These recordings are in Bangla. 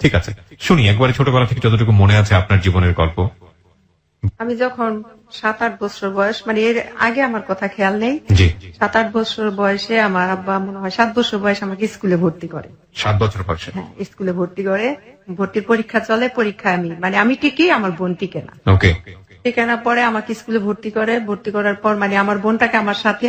ঠিক আছে, শুনি একবারে ছোটবেলা থেকে যতটুকু মনে আছে আপনার জীবনের গল্প। আমি যখন 7-8 বছর বয়স, মানে এর আগে আমার কথা খেয়াল নেই। জি। 7-8 বছর বয়সে আমার আব্বা মনে হয় 7 বছর বয়সে আমাকে স্কুলে ভর্তি করে। 7 বছর বয়সে? হ্যাঁ, স্কুলে ভর্তি করে। ভর্তির পরীক্ষা চলে, পরীক্ষায় আমি টিকি, আমার বোন টিকে না। ওকে। টিকে না পরে আমাকে স্কুলে ভর্তি করে। ভর্তি করার পর মানে আমার বোনটাকে আমার সাথে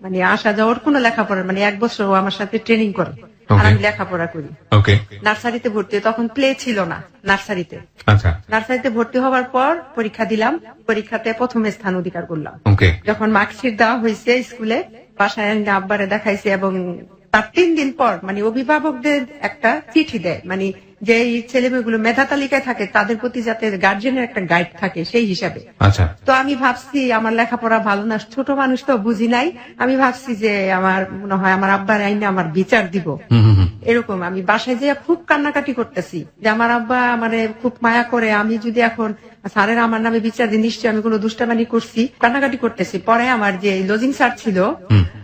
মানে আসা যাওয়ার কোনো লেখাপড়া, মানে 1 বছর ও আমার সাথে ট্রেনিং করে আর আমি লেখাপড়া করি। ওকে। নার্সারিতে ভর্তি, তখন প্লে ছিল না নার্সারিতে। আচ্ছা। নার্সারিতে ভর্তি হওয়ার পর পরীক্ষা দিলাম, পরীক্ষাতে প্রথম স্থান অধিকার করলাম। ওকে। যখন মার্কশিট দেওয়া হয়েছে স্কুলে, বাসায় এনে আব্বারে দেখাইছে এবং তার 3 দিন পর মানে অভিভাবকদের একটা চিঠি দেয়, মানে যে ছেলে মেয়েগুলো মেধা তালিকায় থাকে তাদের প্রতি যাতে গার্জেনের একটা গাইড থাকে সেই হিসাবে। আচ্ছা। তো আমি ভাবছি আমার লেখাপড়া ভালো না, ছোট মানুষ তো বুঝি নাই, আমি ভাবছি যে আমার মনে হয় আমার আব্বার আইনে আমার বিচার দিব। এরকম আমি বাসায় যেয়ে খুব কান্নাকাটি করতেছি যে আমার আব্বা আমারে খুব মায়া করে, আমি যদি এখন স্যারের আমার নামে বিচার দিই নিশ্চয়ই আমি কোনো দুষ্টামানি করছি, কান্নাকাটি করতেছি। পরে আমার যে লজিং স্যার ছিল,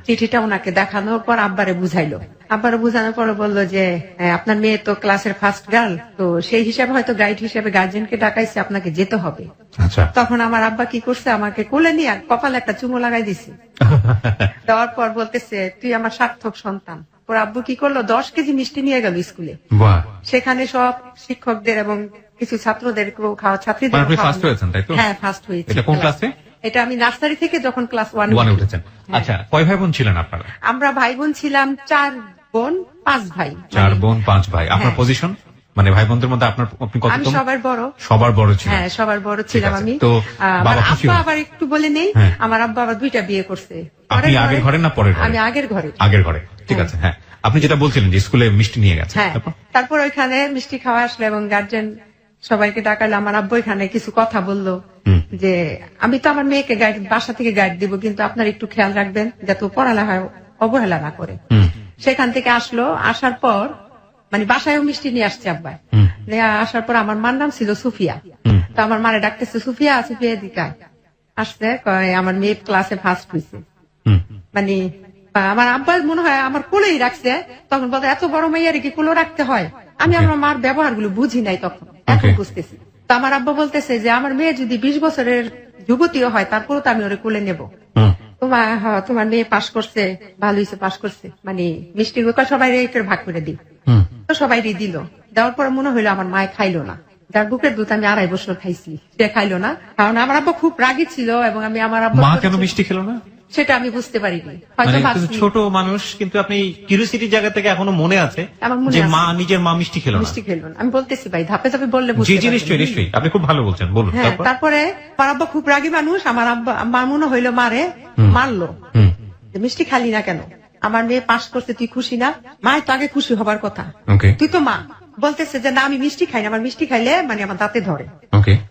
চিঠিটা ওনাকে দেখানোর পর আব্বারে বুঝাইলো। আব্বারে বুঝানোর পরে বললো যে আপনার মেয়ে তো ক্লাসের ফার্স্ট গার্ল, তো সেই হিসাবে হয়তো গাইড হিসাবে গার্জেনকে ডাকাইছে, আপনাকে যেতে হবে। আচ্ছা। তখন আমার আব্বা কি করছে, আমাকে কোলে নিয়ে কপালে একটা চুমো লাগাই দিছে। দেওয়ার পর বলতেছে তুই আমার সার্থক সন্তান। ওর আব্বু কি করলো, 10 কেজি মিষ্টি নিয়ে গেল স্কুলে। সেখানে সব শিক্ষকদের এবং কিছু ছাত্রদের খাওয়া, ছাত্রীদের। ফার্স্ট হয়েছেন তাই তো? হ্যাঁ, ফার্স্ট হয়েছে। এটা কোন ক্লাসে? এটা আমি নার্সারি থেকে যখন ক্লাস 1 এ উঠেছেন। আচ্ছা, কয় ভাই বোন ছিলেন আপনারা? আমরা ভাই বোন ছিলাম 4 বোন 5 ভাই। 4 বোন 5 ভাই। আপনার পজিশন মানে ভাই বোনদের মধ্যে আপনি কত? আমি সবার বড়। সবার বড় ছিলেন? হ্যাঁ, সবার বড় ছিলাম আমি। তো আমার আব্বা আবার একটু বলে নেই, আমার আব্বা আবার 2টা বিয়ে করছে। আপনি আগের ঘরে না পরের ঘরে? আমি আগের ঘরে। আগের ঘরে, ঠিক আছে। হ্যাঁ, আপনি যেটা বলছিলেন যে স্কুলে মিষ্টি নিয়ে গেছে। হ্যাঁ, তারপর ওইখানে মিষ্টি খাওয়া আসলো এবং গার্জেন সবাইকে ডাকালো। আমার আব্বু এখানে কিছু কথা বললো যে আমি তো আমার মেয়েকে গাইড, বাসা থেকে গাইড দিব, কিন্তু আপনার একটু খেয়াল রাখবেন যাতে পড়ালেখায় অবহেলা না করে। সেখান থেকে আসলো, আসার পর মানে বাসায়ও মিষ্টি নিয়ে আসছে আব্বা। আসার পর আমার মার নাম ছিল সুফিয়া। তো আমার মারে ডাকতেছে সুফিয়া, সুফিয়া দিকায় আসছে, আমার মেয়ে ক্লাসে ফার্স্ট হয়েছে। মানে আমার আব্বা মনে হয় আমার কোলেই রাখছে, তখন বলতে এত বড় মেয়ের কি কোলে রাখতে হয়। আমি আমার মার ব্যবহার গুলো বুঝি নাই তখন, এখন বুঝতেছি। তো আমার আব্বা বলতেছে যে আমার মেয়ে যদি 20 বছরের যুবতীও হয় তারপরেও তো আমি ওরে কোলে নেব। তোমার মেয়ে পাশ করছে, ভালো হয়েছে পাশ করছে, মানে মিষ্টি সবাই ভাগ করে দিই। তো সবাই দিল, দেওয়ার পর মনে হইলো আমার মায়ে খাইলো না, যার বুকের দুধ আমি 2.5 বছর খাইছি সে খাইলো না। কারণ আমার আব্বা খুব রাগী ছিল এবং আমি আমার আব্বা মা কেন মিষ্টি খেলো না সেটা আমি বুঝতে পারিনি। হয়তো ছোট মানুষ, কিন্তু আপনি কিউরিওসিটির জায়গা থেকে এখনো মনে আছে যে মা নিজের মা মিষ্টি খেলো না। আমি বলতেছি ভাই ধাপে ধাপে বললে বুঝতে পারবেন। নিশ্চয়ই নিশ্চয়ই, আপনি খুব ভালো বলছেন, বলুন। তারপরে আমার আব্বা খুব রাগী মানুষ, আমার আব্বা আমার মনে হইলো মারে মারলো, মিষ্টি খালি না কেন, আমার মেয়ে পাশ করছে তুই খুশি না? মায়ের তো আগে খুশি হবার কথা, তুই তো মা। বলতেছে যে না আমি মিষ্টি খাই না, আমার মিষ্টি খাইলে মানে আমার দাঁতে ধরে।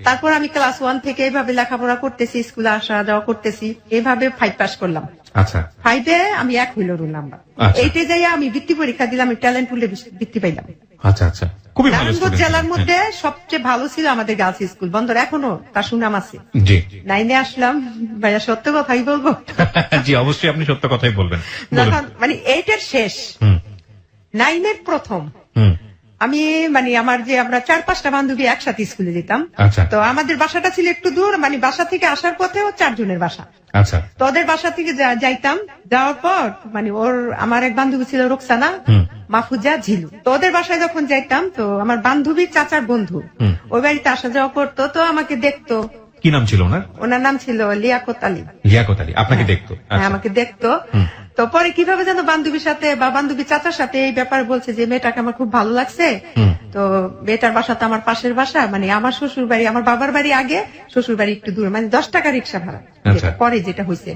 তারপর আমি ক্লাস 1 থেকে এইভাবে লেখাপড়া করতেছি, স্কুলে আসা যাওয়া করতেছি, এইভাবে 5 পাস করলাম। আচ্ছা। 5-এ আমি 1 হইল রোল নাম্বার। 8-এ যাই আমি বৃত্তি পরীক্ষা দিলাম, আমি ট্যালেন্ট পুলে বৃত্তি পাইলাম। আচ্ছা আচ্ছা, খুবই ভালো। নারায়ণগঞ্জ জেলার মধ্যে সবচেয়ে ভালো ছিল আমাদের গার্লস স্কুল, বন্দর এখনো তার সুনাম আছে। জি। 9-এ আসলাম, ভাইয়া সত্য কথাই বলবো। জি অবশ্যই, আপনি সত্য কথাই বলবেন। মানে 8-এর শেষ, 9-এর প্রথম, আমি মানে আমার যে আমরা 4-5টা বান্ধবী একসাথে স্কুলে যেতাম। তো আমাদের বাসাটা ছিল একটু দূর, মানে বাসা থেকে আসার পথেও 4 জনের বাসা। আচ্ছা। তো ওদের বাসা থেকে যাইতাম, যাওয়ার পর মানে আমার এক বান্ধবী ছিল রোকসানা, মাহফুজা, ঝিলু। তো ওদের বাসায় যখন যাইতাম, তো আমার বান্ধবীর চাচার বন্ধু ওই বাড়িতে আসা যাওয়া করতো, তো আমাকে দেখতো। কি নাম ছিল ওনার? ওনার নাম ছিল লিয়াকত আলী। লিয়াকত আলী আপনাকে দেখতো? হ্যাঁ, আমাকে দেখতো। তো পরে কিভাবে যেন বান্ধবীর সাথে বা বান্ধবী চাচার সাথে এই ব্যাপারে বলছে যে মেয়েটাকে আমার খুব ভালো লাগছে। তো মেয়েটার বাসা তো আমার পাশের বাসা, মানে আমার শ্বশুর বাড়ি, আমার বাবার বাড়ি আগে, শ্বশুর বাড়ি একটু দূরে, মানে 10 টাকা রিক্সা ভাড়া পরে যেটা হয়েছে।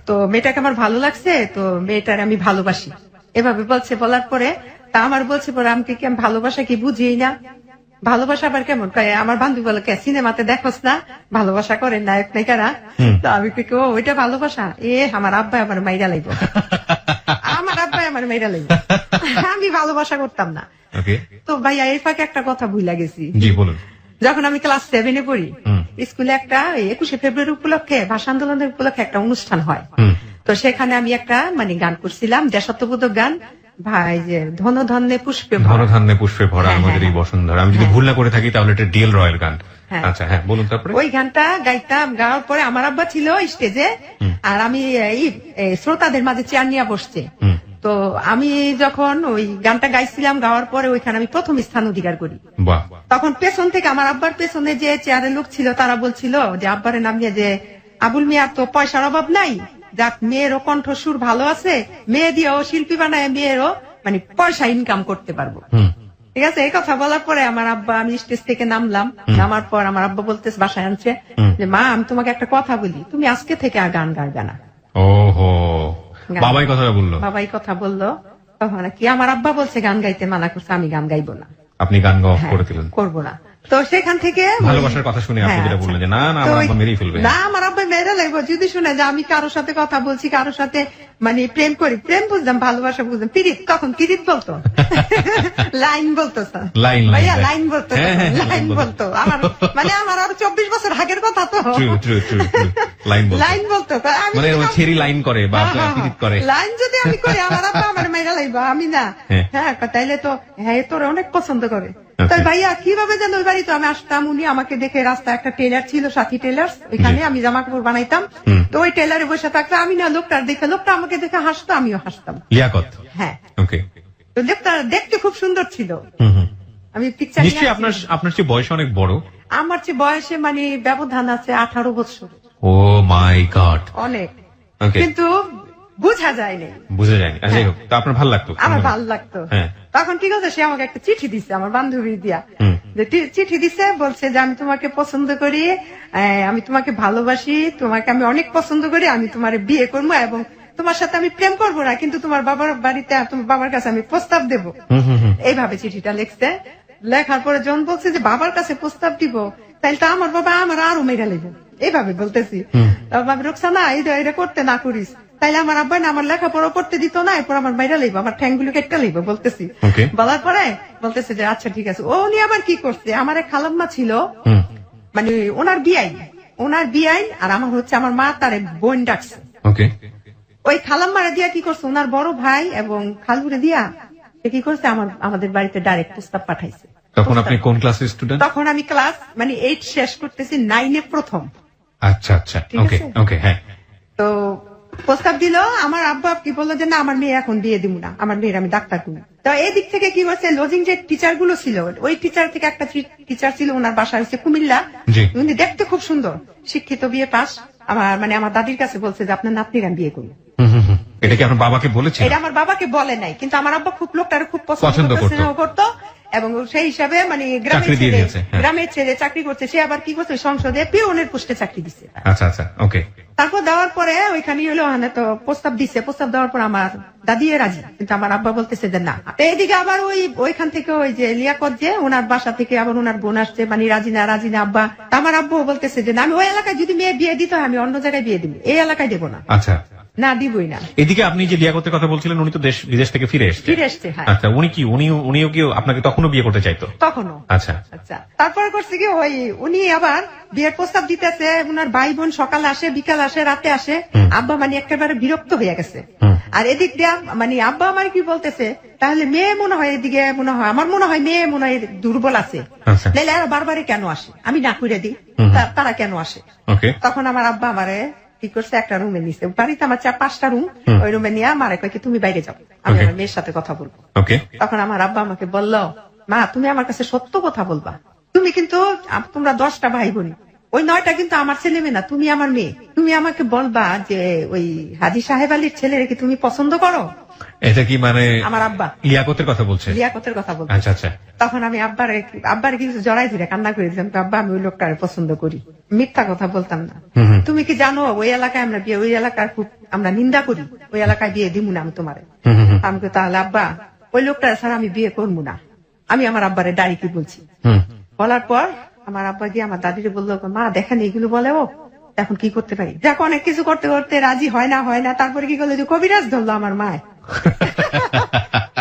তো মেয়েটাকে আমার ভালো লাগছে, তো মেয়েটার আমি ভালোবাসি এভাবে বলছে। বলার পরে তা আমার বলছে পরে আমি কি ভালোবাসা কি বুঝিই না, ভালোবাসা আবার কেমন? আমার বান্ধবী বলে সিনেমাতে দেখোস না ভালোবাসা করে নায়ক নায়িকারা, তো আমি ওইটা ভালোবাসা? আমার আব্বা আমার মাইরা লাগব, আমার আব্বা আমার মাইরা লাগব, আমি ভালোবাসা করতাম না। তো ভাইয়া এর ফাঁকে একটা কথা ভুলে গেছি। জি বলুন। যখন আমি ক্লাস 7-এ পড়ি, স্কুলে একটা 21শে ফেব্রুয়ারি উপলক্ষে, ভাষা আন্দোলনের উপলক্ষে একটা অনুষ্ঠান হয়। তো সেখানে আমি একটা মানে গান করছিলাম, দেশাত্মবোধক গান, ভাই যে ধনধান্যে পুষ্পে ভরা। ধনধান্যে পুষ্পে ভরা হ্যাঁ, আমাদের এই হ্যাঁ। বসুন্ধরা। আমি যদি ভুল না করে থাকি তাহলে এটা ডিএল রয়েল গান। হ্যাঁ। আচ্ছা হ্যাঁ, বলুন তারপরে। ওই গানটা গাইতাম, গাওয়ার পরে আমার আব্বা ছিল স্টেজে, আর আমি এই শ্রোতাদের মাঝে চেয়ার নিয়ে বসছে। তো আমি যখন ওই গানটা গাইছিলাম, গাওয়ার পরে ওইখানে আমি প্রথম স্থান অধিকার করি। বাহ। তখন পেছন থেকে আমার আব্বার পেছনে যে চেয়ারের লোক ছিল তারা বলছিল যে আব্বারের নাম নিয়ে যে আবুল মিয়ার তো পয়সার অভাব নাই, যাক মেয়েরও কণ্ঠসুর ভালো আছে, মেয়ে দিয়েও শিল্পী বানায় মেয়েরও মানে পয়সা ইনকাম করতে পারবো। ঠিক আছে, এই কথা বলার পরে আমার আব্বা, আমি স্টেজ থেকে নামলাম, নামার পর আমার আব্বা বলতেছে, বাসায় আনছে যে মা আমি তোমাকে একটা কথা বলি, তুমি আজকে থেকে আর গান গাইবে না। ওহো, বাবাই কথাটা বললো? বাবাই কথা বললো। তখন কি আমার আব্বা বলছে গান গাইতে মানা করছে, আমি গান গাইবো না। আপনি গান গাওয়া হ্যাঁ, করে দিলেন? করবো না। তো সেখান থেকে ভালোবাসার কথা শুনে আপনি হ্যাঁ, যেটা বললেন যে না না তো আমার ওই- আব্বা মেরেই ফেলবে। না, আমার আব্বা মেরে লাগবো যদি শুনে যে আমি কারোর সাথে কথা বলছি, কারোর সাথে মানে প্রেম করি। প্রেম বুঝতাম, ভালোবাসা বুঝতাম, পিরিত তখন পিরিত বলতো, লাইন বলতো স্যার, লাইন, ভাইয়া লাইন। লাইন বলতো, হ্যাঁ, হ্যাঁ, হ্যাঁ, লাইন লাইন বলতো। আমার মানে আমার আরো 24 বছর আগের কথা তো, লাইন বলতো। লাইন বলতো। তো আমি মানে যদি- ছেড়ি লাইন করে বা পিরিত করে। লাইন যদি আমি করি আমার আব্বা আমার মেয়েরা লাইবা, আমি না। হ্যাঁ। হ্যাঁ, তাইলে তো হ্যাঁ তোর অনেক পছন্দ করে। আচ্ছা। তাই ভাইয়া কিভাবে যেন ওই বাড়িতে আমি আসতাম, উনি আমাকে দেখে, রাস্তায় একটা টেলার ছিল, সাথী টেলার, ওইখানে জি। আমি জামা কাপড় বানাইতাম। তো ওই টেলারে বসে থাকতো, আমি না লোকটার দেখে, লোকটা আমাকে দেখে হাসতো, আমিও হাসতাম। লিয়াকত। হ্যাঁ, ওকে। তো লোকটা দেখতে খুব সুন্দর ছিল। আমি পিকচার নিশ্চয়ই আপনার চেয়ে বয়স অনেক বড়। আমার চেয়ে বয়সে মানে ব্যবধান আছে 18 বছর, ও মাই গড। অনেক। ওকে। কিন্তু বোঝা যায়নি, বুঝে যায়নি। যাই হোক, তো আপনার ভালো লাগতো? আমার ভালো লাগতো। হ্যাঁ। তখন ঠিক আছে, সে আমাকে একটা চিঠি দিচ্ছে, আমার বান্ধবী দিয়া, যে চিঠি দিচ্ছে, বলছে যে আমি তোমাকে পছন্দ করি, আমি তোমাকে ভালোবাসি, তোমাকে আমি অনেক পছন্দ করি, আমি তোমার বিয়ে করবো এবং তোমার সাথে আমি প্রেম করবো না, কিন্তু তোমার বাবার বাড়িতে, তোমার বাবার কাছে আমি প্রস্তাব দেব। এইভাবে চিঠিটা লিখছে। লেখার পরে জন বলছে যে বাবার কাছে প্রস্তাব দিব, তাইলে তো আমার বাবা আমার আরো মেয়েরা লেগে, এইভাবে বলতেছি। ভাবি রোকসানা এটা করতে না করিস, তাইলে আমার আব্বা না আমার লেখাপড়া করতে দিত না, এরপর আমার বাইরে লাগবে, আমার ঠ্যাংগুলো কেটে লাগবে বলতেছি। Okay. বলার পরে বলতেছে যে আচ্ছা ঠিক আছে। ও উনি আবার কি করছে, আমার এক খালাম্মা ছিল, মানে ওনার বিয়াই আর আমার হচ্ছে আমার মা তার বোন ডাকছে। ওকে। ওই খালাম্মারে দিয়া কি করছে, ওনার বড় ভাই এবং খালুরে দিয়া সে কি করছে, আমাদের বাড়িতে ডাইরেক্ট প্রস্তাব পাঠাইছে। তখন আপনি কোন ক্লাসের স্টুডেন্ট? তখন আমি ক্লাস মানে 8 শেষ করতেছি, 9-এ প্রথম। আচ্ছা আচ্ছা, ঠিক ওকে আছে? ওকে, হ্যাঁ। তো প্রস্তাব দিল, আমার আব্বা কি বললো যে না আমার মেয়ে এখন বিয়ে দিব না, আমার মেয়ের আমি ডাক্তার করবো। তো এই দিক থেকে কি করছে, লজিং যে টিচার গুলো ছিল, ওই টিচার থেকে একটা টিচার ছিল, ওনার বাসা হচ্ছে কুমিল্লা। জি। উনি দেখতে খুব সুন্দর, শিক্ষিত, বিয়ে পাস। আমার দাদির কাছে বলছে যে আপনার নাতনির আমি বিয়ে করবো। এটা কি আপনার বাবাকে বলেছেন? এটা আমার বাবাকে বলে নাই, কিন্তু আমার আব্বা খুব লোকটার খুব পছন্দ পছন্দ করতো। করতো এবং সেই হিসাবে মানে চাকরি দিয়ে দিয়েছে, হ্যাঁ। গ্রামের ছেলে চাকরি করছে, সে আবার কি করছে, সংসদে পিওনের পোস্টে চাকরি দিচ্ছে। আচ্ছা আচ্ছা, ওকে। তারপর দেওয়ার পরে ওইখানে হলো তো প্রস্তাব দিচ্ছে, প্রস্তাব দেওয়ার পর আমার দাদি রাজি, কিন্তু আমার আব্বা বলতেছে যে না। তো এইদিকে আবার ওইখান থেকে ওই যে লিয়াকত, যে ওনার বাসা থেকে আবার ওনার বোন আসছে, মানে রাজি না আব্বা। তা আমার আব্বু বলতেছে যে না, আমি ওই এলাকায় যদি মেয়ে বিয়ে দিতে হয় আমি অন্য জায়গায় বিয়ে দিব, এই এলাকায় দেবো না। আচ্ছা, না, দিবই না। এদিকে আপনি যে লিয়াকতের কথা বলছিলেন, উনি তো বিদেশ থেকে ফিরে এসেছেন। ফিরে এসছে, হ্যাঁ। আচ্ছা, উনিও কি আপনাকে তখনও বিয়ে করতে চাইতো? তখনও। আচ্ছা আচ্ছা, তারপরে করছে কি, উনি আবার বিয়ের প্রস্তাব দিতেছে, ওনার ভাই বোন সকালে আসে, বিকাল আসে, রাতে আসে। আব্বা মানে একেবারে বিরক্ত হয়ে গেছে। আর এদিক দিয়ে মানে আব্বা আমার কি বলতেছে, তাহলে মেয়ে মনে হয় এদিকে মনে হয়, আমার মনে হয় মেয়ে মনে হয় দুর্বল আছে, আচ্ছা। নাইলে আর বারবারই কেন আসে, আমি না করে দিই, তারা কেন আসে। ওকে। তখন আমার আব্বা আমারে কি করছে, একটা রুমে নিছে, বাড়িতে আমার 4-5টা রুম, ওই রুমে নিয়ে আমারে কয় কি তুমি বাইরে যাও, আমি Okay. আমার মেয়ের সাথে কথা বলবো। ওকে। তখন আমার আব্বা আমাকে বলল, মা তুমি আমার কাছে সত্য কথা বলবা, তুমি কিন্তু তোমরা 10টা ভাই বোন, ওই 9টা কিন্তু আমার ছেলে মেয়ে না, তুমি আমার মেয়ে, তুমি আমাকে বলবা যে ওই হাজী সাহেব আলীর ছেলের কি তুমি পছন্দ করো। এটা কি মানে আমার আব্বা লিয়াকতের কথা বলছে? লিয়াকতের কথা বলছে। আচ্ছা আচ্ছা। তখন আমি আব্বার কিছু জড়াই ধরে কান্না করেছিলাম, আব্বা আমি ওই লোকটারে পছন্দ করি, মিথ্যা কথা বলতাম না। তুমি কি জানো ওই এলাকায় আমরা বিয়ে, ওই এলাকার খুব আমরা নিন্দা করি, ওই এলাকায় বিয়ে দিব না আমি তোমারে। আমি কই, তাহলে আব্বা ওই লোকটা ছাড়া আমি বিয়ে করবো না। আমি আমার আব্বারে ডাইরেক্টলি বলছি। বলার পর আমার আব্বা গিয়ে আমার দাদিরে বললো, মা দেখেন এগুলো বলে, ও এখন কি করতে পারি, দেখো অনেক কিছু করতে করতে রাজি হয় না। তারপরে কি করলো, যে কবিরাজ ধরলো আমার মায়।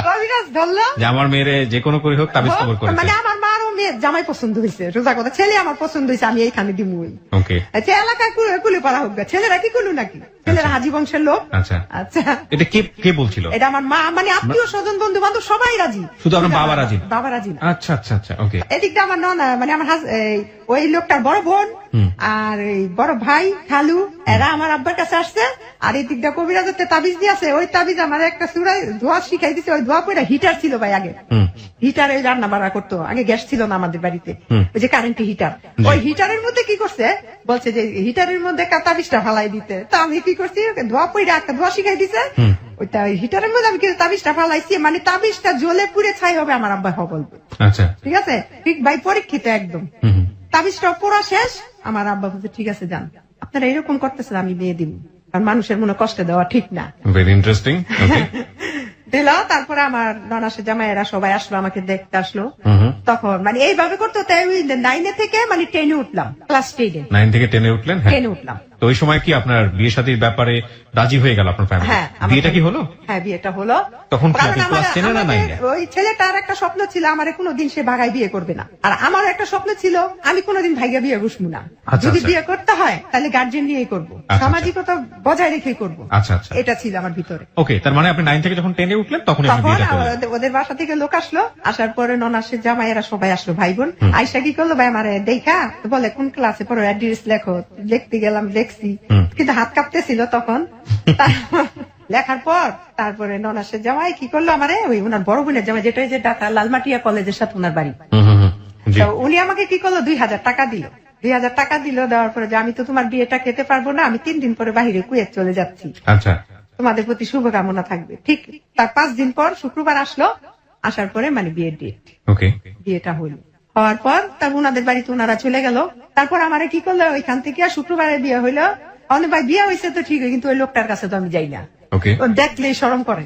কবিরাজ ধরলো যে আমার মেয়েরে যে কোনো করে হোক তাবিজ কবর করেছে। মানে আমার মারও মেয়ে জামাই পছন্দ হয়েছে, রোজা কথা, ছেলে আমার পছন্দ হয়েছে, আমি এইখানে দিমুই। ওকে। আচ্ছা, এলাকায় কুলে পাড়া হোক, ছেলেরা কি কুলু নাকি। ছেলেরা হাজি বংশের লোক। আচ্ছা আচ্ছা, এটা কে বলছিল? এটা আমার মা, মানে আত্মীয় স্বজন বন্ধু বান্ধব সবাই রাজি, শুধু আমার বাবা রাজি? বাবা রাজি না। আচ্ছা আচ্ছা আচ্ছা, ওকে। এদিকটা আমার ননা, মানে আমার ওই লোকটার বড় বোন আর এই বড় ভাই খালু, এরা আমার আব্বার কাছে আসছে। আর এই দিকটা কবিরাজতে তাবিজ দিয়েছে, ওই তাবিজ আমার একটা চূড়ায় ধোয়া শিখাই দিছে। ওই ধোয়া পরে হিটার ছিল ভাই আগে, হিটারে রান্না বাড়া করতো, আগে গ্যাস ছিল না আমাদের বাড়িতে, ওই যে কারেন্টের হিটার, ওই হিটারের মধ্যে কি করছে বলছে যে হিটারের মধ্যে তাবিজটা ফালাই দিতে। তো আমি কি করছি, ধোয়া পরে একটা ধোয়া শিখাই দিছে, ওইটা হিটারের মধ্যে আমি কিন্তু তাবিজটা ফালাইছি, মানে তাবিজটা জ্বলে পুড়ে ছাই হবে আমার আব্বা বলবে। আচ্ছা, ঠিক আছে, ঠিক ভাই পরীক্ষিত একদম। তাবিজটা পড়া শেষ, আমার আব্বা বলছে ঠিক আছে যান, আপনারা এরকম করতেছেন, আমি বিয়ে দিব, আর মানুষের মনে কষ্ট দেওয়া ঠিক না। Very interesting. ওকে, দিল। তারপরে আমার ননাসের জামাইয়েরা সবাই আসলো, আমাকে দেখতে আসলো। তখন মানে এইভাবে করতে 9 থেকে মানে 10-এ উঠলাম, ক্লাস 10-এ। 9 থেকে 10-এ উঠলেন? হ্যাঁ, 10-এ উঠলাম। তো ওই সময় কি আপনার বিয়ে শাদীর ব্যাপারে রাজি হয়ে গেল আপনার ফ্যামিলি? হ্যাঁ, বিয়েটা কি হলো? হ্যাঁ, বিয়েটা হলো। তখন কি আপনি কারণ ক্লাস 10-এ না 9-এ? ওই ছেলেটার একটা স্বপ্ন ছিল আমার কোনোদিন সে ভাগায় বিয়ে করবে না, আর আমার একটা স্বপ্ন ছিল আমি কোনোদিন ভাইগা বিয়ে বসবো না। আচ্ছা, যদি আচ্ছা। বিয়ে করতে হয় তাহলে গার্জেন নিয়েই করবো, আচ্ছা। সামাজিকতা বজায় রেখেই করবো। আচ্ছা আচ্ছা, এটা ছিল আমার ভিতরে। ওকে। তার মানে আপনি 9 থেকে যখন 10-এ উঠলেন তখন আপনি তখন বিয়েটা করলেন? ওদের বাসা থেকে লোক আসলো, আসার পরে ননাসের জামাইয়েরা সবাই আসলো, ভাই বোন। আয়সা কি করলো, ভাই আমার দেখা বলে কোন ক্লাসে পড়ো, অ্যাড্রেস লেখো। লিখতে গেলাম, লিখছি, কিন্তু হাত কাঁপতেছিল তখন। লেখার পর তারপরে ননাসের জামাই কি করলো, আমারে ওই ওনার বড় বোনের জামাই, যেটা ওই যে ঢাকা লালমাটিয়া কলেজের সাথে ওনার বাড়ি, জি। তো উনি আমাকে কি করলো 2000 টাকা দিল। 2000 টাকা দিল, দেওয়ার পরে যে আমি তো তোমার বিয়েটা খেতে পারবো না, আমি 3 দিন পরে বাহিরে কুয়েত চলে যাচ্ছি, আচ্ছা, তোমাদের প্রতি শুভকামনা থাকবে। ঠিক তার 5 দিন পর শুক্রবার আসলো, আসার পরে মানে বিয়ের ডেট, ওকে। বিয়েটা হইল। হওয়ার পর তারপর ওনাদের বাড়িতে ওনারা চলে গেল। তারপর আমারে কি করলো, ওইখান থেকে শুক্রবারে বিয়ে হইলো। অনেক ভাই বিয়ে হয়েছে তো ঠিক, কিন্তু ওই লোকটার কাছে তো আমি যাই না। ওকে। ও দেখলেই শরম করে,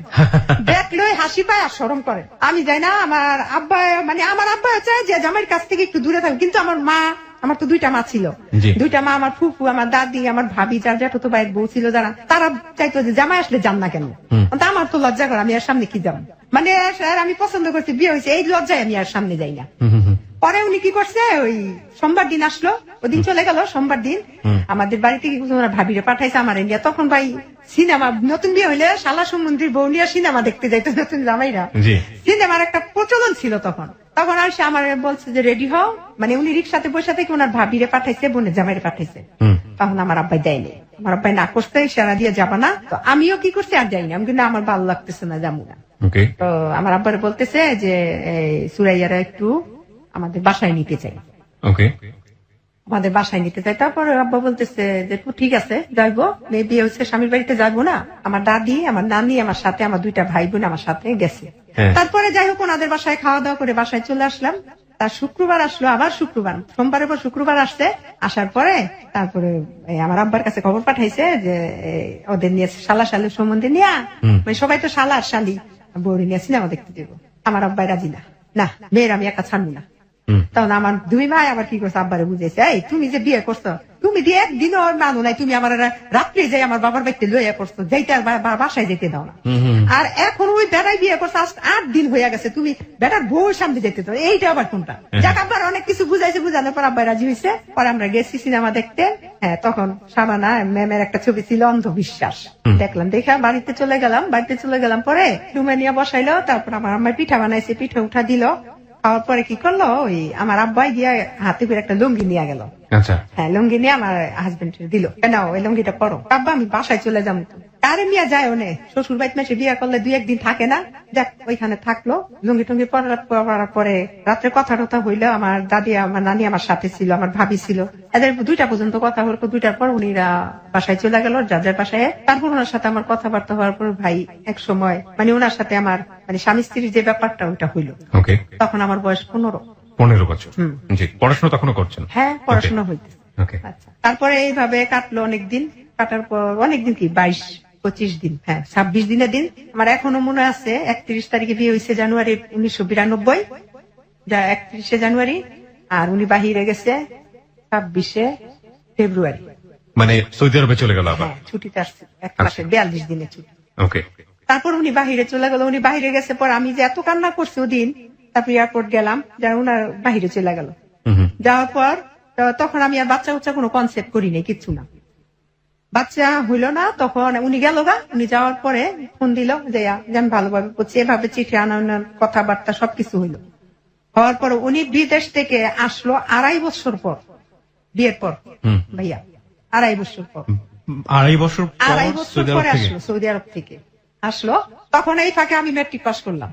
দেখলেই হাসি পায় আর শরম করে, আমি যাই না। আমার আব্বা, মানে আমার আব্বা চায় যে জামাইয়ের কাছ থেকে একটু দূরে থাকবে, কিন্তু আমার মা, আমার তো 2টা মা ছিল, জি। 2টা মা, আমার ফুফু, আমার দাদি, আমার ভাবি, যার জ্যাঠতো ভাইয়ের বউ ছিল, যারা তারা চাইতো যে জামাই আসলে যান না কেন। তো আমার তো লজ্জা করে, আমি আর সামনে কি যাবো, মানে আর আমি পছন্দ করছি, বিয়ে হয়েছে, এই লজ্জায় আমি আর সামনে যাই না। পরে উনি কি করছে, ওই সোমবার দিন আসলো, ওদিন চলে গেল। সোমবার দিন আমাদের বাড়িতে কি ওরা ভাবিরে পাঠাইছে আমার ইন্ডিয়া। তখন ভাই সিনেমা, নতুন বিয়ে হইলে শালা সমুদ্রীর বউ নিয়ে সিনেমা দেখতে যাইতো নতুন জামাইরা, সিনেমার একটা প্রচলন ছিল তখন। তখন আর সে আমার বলছে যে রেডি হও, মানে উনি রিক্সাতে বসে থেকে ওনার ভাবিরে পাঠাইছে, বোনের জামাইরে পাঠাইছে। তখন আমার আব্বাই দেয়নি, আমার আব্বাই না করতে, ইশারা দিয়ে যাবা না। তো আমিও কি করছি, আর যাই না, আমি কিন্তু আমার ভালো লাগতেছে না, যাবো না। তো আমার আব্বারে বলতেছে যে সুরাইয়ারা একটু আমাদের বাসায় নিতে চাই, ওকে, আমাদের বাসায় নিতে চাই। তারপরে আব্বা বলতেছে যে ঠিক আছে যাইবো, মেয়ে বিয়ে হচ্ছে, স্বামীর বাড়িতে যাবো না। আমার দাদি, আমার নানি আমার সাথে, আমার 2টা ভাই বোন আমার সাথে গেছে। তারপরে যাই হোক ওনাদের বাসায় খাওয়া দাওয়া করে বাসায় চলে আসলাম। তার শুক্রবার আসলো, আবার শুক্রবার, সোমবারের পর শুক্রবার আসছে। আসার পরে তারপরে আমার আব্বার কাছে খবর পাঠাইছে যে ওদের নিয়ে শালা শালুর সম্বন্ধে নিয়ে, মানে সবাই তো শালা আর শালি, বউরে নিয়ে সিনেমা দেখতে যাবো। আমার আব্বাই রাজি না, না মেয়ের আমি একা ছাড়বো না। তখন আমার 2 ভাই আবার কি করছে, আব্বারে বুঝেছে, এই তুমি যে বিয়ে করছো, তুমি দিয়ে একদিনও মানো নাই, তুমি আমার রাত্রে যাই আমার বাবার বাড়িতে লইয়া করছো, যাইতে আর বাসায় যেতে দাও না। আর এখন ওই বেড়াই বিয়ে করছো, আজ 8 দিন হয়ে গেছে, তুমি বেটার বউর সামনে যেতে দাও, এইটা আবার কোনটা? যাক, আব্বার অনেক কিছু বুঝাইছে, বুঝানোর পর আব্বাই রাজি হয়েছে। পরে আমরা গেছি সিনেমা দেখতে। হ্যাঁ, তখন সাবানা ম্যামের একটা ছবি ছিল অন্ধবিশ্বাস, দেখলাম, দেখা বাড়িতে চলে গেলাম। বাড়িতে চলে গেলাম পরে রুমে নিয়ে বসাইলো। তারপর আমার আম্মাই পিঠা বানাইছে, পিঠা উঠা দিল। খাওয়ার পরে কি করলো, ওই আমার আব্বাই গিয়া হাতে করে একটা লুঙ্গি নিয়ে গেল। আচ্ছা, হ্যাঁ, লুঙ্গি নিয়ে আমার হাজবেন্ড দিল, নাও ওই লুঙ্গিটা পরো। আব্বা আমি বাসায় চলে যাবো। আরে মিয়া যায় ওনে, শ্বশুর বাড়িতে মাসে বিয়ে করলে 2-1 দিন থাকে না, যাক ওইখানে থাকলো। লুঙ্গি টুঙ্গি পরার পরে রাত্রে কথা টথা হইলো। আমার দাদি, আমার নানি আমার সাথে ছিল, আমার ভাবি ছিল, এদের 2টা পর্যন্ত কথা হলো। 2টার পর উনিরা বাসায় চলে গেল, যার যার বাসায়। তারপর ওনার সাথে আমার কথাবার্তা হওয়ার পর ভাই এক সময় মানে ওনার সাথে আমার মানে স্বামী স্ত্রীর যে ব্যাপারটা ওইটা হইলো। ওকে, তখন আমার বয়স 15 বছর। জি, পড়াশোনা তখনও করছেন? হ্যাঁ, পড়াশোনা হইতেছে। ওকে, আচ্ছা। তারপরে এইভাবে কাটলো অনেকদিন। কাটার পর অনেকদিন কি 22-25 দিন, হ্যাঁ 26 দিনের দিন। আমার এখনো মনে আছে 31 তারিখে বিয়ে হয়েছে, জানুয়ারি 1992, যা 31শে জানুয়ারি। আর উনি বাহিরে গেছে 26শে ফেব্রুয়ারি, মানে সৌদি আরবে চলে গেল আবার? হ্যাঁ, ছুটিতে আসছে, 1 মাসে 42 দিনের ছুটি। ওকে, তারপর উনি বাহিরে চলে গেল। উনি বাহিরে গেছে পর আমি যে এত কান্না করছি ওদিন। তারপর এয়ারপোর্ট গেলাম, যা উনার বাহিরে চলে গেল। যাওয়ার পর তখন আমি আর বাচ্চা উচ্চা কোনো কনসেপ্ট করি নাই, কিচ্ছু না। বাচ্চা হইলো না, তখন উনি গেল গা। উনি যাওয়ার পরে ফোন দিল যে আমি ভালোভাবে করছি, এভাবে চিঠি আনানোর কথাবার্তা সবকিছু হইলো। হওয়ার পর উনি বিদেশ থেকে আসলো 2.5 বছর পর, বিয়ের পর ভাইয়া, 2.5 বছর পর, 2.5 বছর পর 2.5 বছর পরে আসলো সৌদি আরব থেকে আসলো। তখন এই ফাঁকে আমি ম্যাট্রিক পাস করলাম।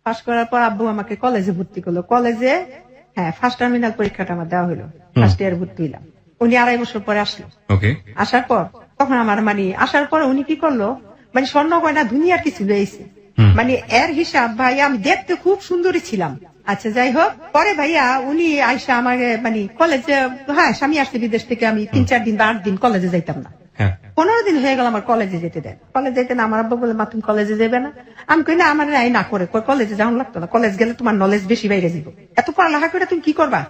পাস করার পর আব্বু আমাকে কলেজে ভর্তি করলো। কলেজে ফার্স্ট টার্মিনাল পরীক্ষাটা আমার দেওয়া হলো, ফার্স্ট ইয়ার ভর্তি হইলাম। উনি 2.5 বছর পরে আসলো। আসার পর তখন আমার আসার পর উনি কি করলো, স্বর্ণ গয়না দুনিয়ার কিছু লইছে, এর হিসাব ভাই আমি দেখতে খুব সুন্দরী ছিলাম। আচ্ছা যাই হোক, পরে ভাইয়া উনি আইসা আমাকে কলেজে, স্বামী আসছে বিদেশ থেকে, আমি 3-4 দিন বা 8 দিন কলেজে যাইতাম না। 15 দিন হয়ে গেল আমার কলেজে যেতে দেন। কলেজে যেতে না, আমার আব্বা বলে মা তুমি কলেজে যাবে না। আমি কই না, আমার না করে কলেজে যাওয়া লাগতো না, কলেজ গেলে তোমার নলেজ বেশি বাইরে যাব, এত পড়ালেখা করে তুমি কি করবা।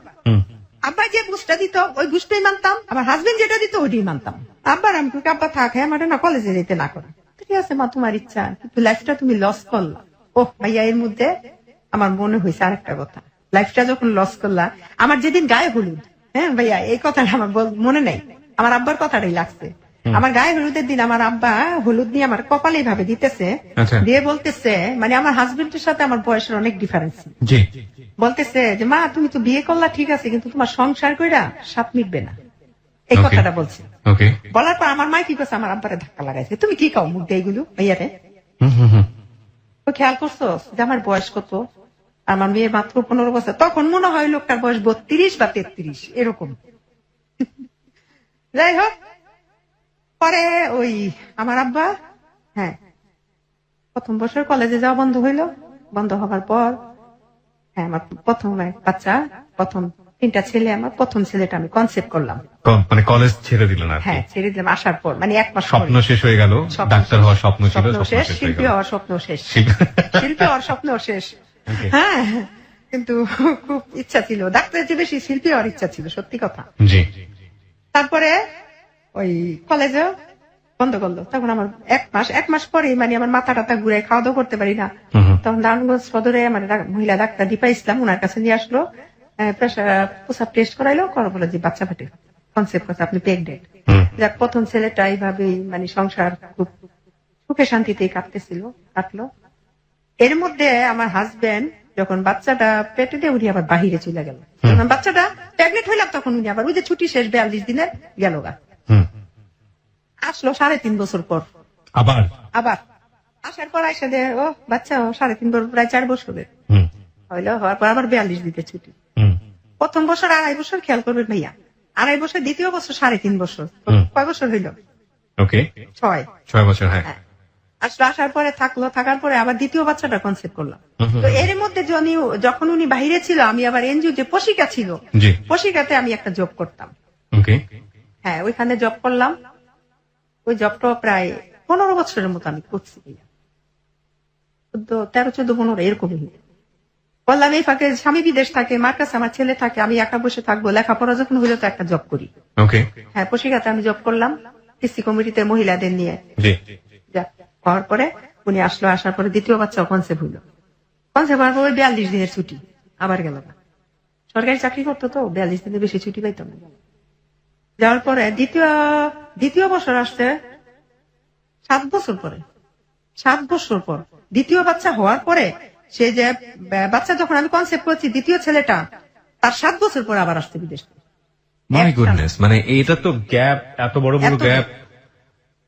আব্বা যে বুঝটা দিত ওই বুঝটাই মানতাম, আমার হাজবেন্ড যেটা দিত ওইটাই মানতাম। আব্বার আমি আব্বা থাক, আমার না কলেজে যেতে না করে, ঠিক আছে মা তোমার ইচ্ছা, কিন্তু লাইফটা তুমি লস করলা। ওহ ভাইয়া, এর মধ্যে আমার মনে হয়েছে আরেকটা কথা, লাইফটা যখন লস করলা, আমার যেদিন গায়ে হলুদ, ভাইয়া এই কথাটা আমার মনে নাই, আমার আব্বার কথাটাই লাগছে। আমার গায়ে হলুদের দিন আমার আব্বা হলুদ নিয়ে আমার কপালে ভাবে দিতেছে, দিয়ে বলতেছে, আমার হাজবেন্ডের সাথে আমার বয়সের অনেক ডিফারেন্স, বলতেছে যে মা তুমি তো বিয়ে করলা ঠিক আছে, কিন্তু তোমার সংসার কইরা সাপ মিটবে না, এই কথাটা বলছে। বলার পর আমার মা কি করছে, আমার আব্বারে ধাক্কা লাগাইছে, তুমি কি কাও মুখ দিয়ে এগুলো ভাইয়ারে, খেয়াল করছো যে আমার বয়স কত, আমার মেয়ে মাত্র 15 বছর। তখন মনে হয় লোকটার বয়স 32 বা 33 এরকম। যাই হোক, পরে ওই আমার আব্বা প্রথম বছর কলেজে যাওয়া বন্ধ হইলো। বন্ধ হওয়ার পর আমার প্রথম বাচ্চা, প্রথম 3টা ছেলে, আমার প্রথম ছেলেটা আমি কনসেপ্ট করলাম। কলেজ ছেড়ে দিলেন? ছেড়ে দিলাম। আসার পর 1 মাস স্বপ্ন শেষ হয়ে গেল, ডাক্তার হওয়ার স্বপ্ন ছিল, শিল্পী হওয়ার স্বপ্ন শেষ, শিল্পী হওয়ার স্বপ্ন শেষ। কিন্তু খুব ইচ্ছা ছিল ডাক্তারের চেয়ে বেশি শিল্পী হওয়ার ইচ্ছা ছিল, সত্যি কথা। তারপরে ওই কলেজে বন্ধ করলো। তখন আমার 1 মাস পরে আমার মাথা টাথা ঘুরে খাওয়া দাওয়া করতে পারি না। তখন নারায়ণগঞ্জ সদরে আমার মহিলা ডাক্তার দীপা ইসলাম, ওনার কাছে নিয়ে আসলো, প্রেসার প্রসাব টেস্ট করাইলো, করার বলে যে বাচ্চা পেটে, কনসেপ্ট করছে আপনি প্রেগনেন্ট। যাক, প্রথম ছেলেটা এইভাবেই সংসার খুব সুখে শান্তিতেই কাটলো। এর মধ্যে আমার হাজবেন্ড যখন বাচ্চাটা পেটে দিয়ে উনি আবার বাহিরে চলে গেল। যখন বাচ্চাটা প্রেগনেন্ট হইলাম তখন উনি আবার ওই যে ছুটি শেষ 42 দিনের গেল গা। আসলো 3.5 বছর পর, আবার আসার পর আইসা দে ও বাচ্চা 3.5 বছর, প্রায় 4 বছরের হইলো। হওয়ার পর আবার 42 দিতে ছুটি। প্রথম বছর 2.5 বছর, খেয়াল করবেন ভাইয়া, 2.5 বছর, দ্বিতীয় বছর 3.5 বছর, কয় বছর হইল? 6 বছর। আসলো, আসার পরে থাকার পরে আবার দ্বিতীয় বাচ্চাটা কনসেপ্ট করলাম। তো এর মধ্যে যখন উনি বাহিরে ছিল, আমি আবার এনজিও যে পশিকা ছিল, পশিকাতে আমি একটা জব করতাম। ওইখানে জব করলাম। ওই জবটা প্রায় 15 বছরের মতো আমি করছি, 13-14-15 এরকমই বললাম। এই ফাঁকে স্বামী বিদেশ থাকে, মার কাছে আমার ছেলে থাকে, আমি একা বসে থাকবো, লেখাপড়া যখন হইলো তো একটা জব করি। পশিকাতে আমি জব করলাম কৃষি কমিটিতে মহিলাদের নিয়ে। হওয়ার পরে উনি আসলো, আসার পরে দ্বিতীয় বাচ্চা কনসেপ্ট হইলো। কনসেপ্ট হওয়ার পরে 42 দিনের ছুটি, আবার গেল। সরকারি চাকরি করতো তো 42 দিনের বেশি ছুটি পাইতাম না। যাওয়ার পরে দ্বিতীয় বছর আসছে 7 বছর পরে, 7 বছর পর দ্বিতীয় বাচ্চা হওয়ার পরে, সে যে বাচ্চা যখন আমি কনসেপ্ট করছি, দ্বিতীয় ছেলেটা তার 7 বছর পরে আবার আসছে বিদেশ থেকে। মাই গুডনেস, এটা তো গ্যাপ, এত বড় গ্যাপ।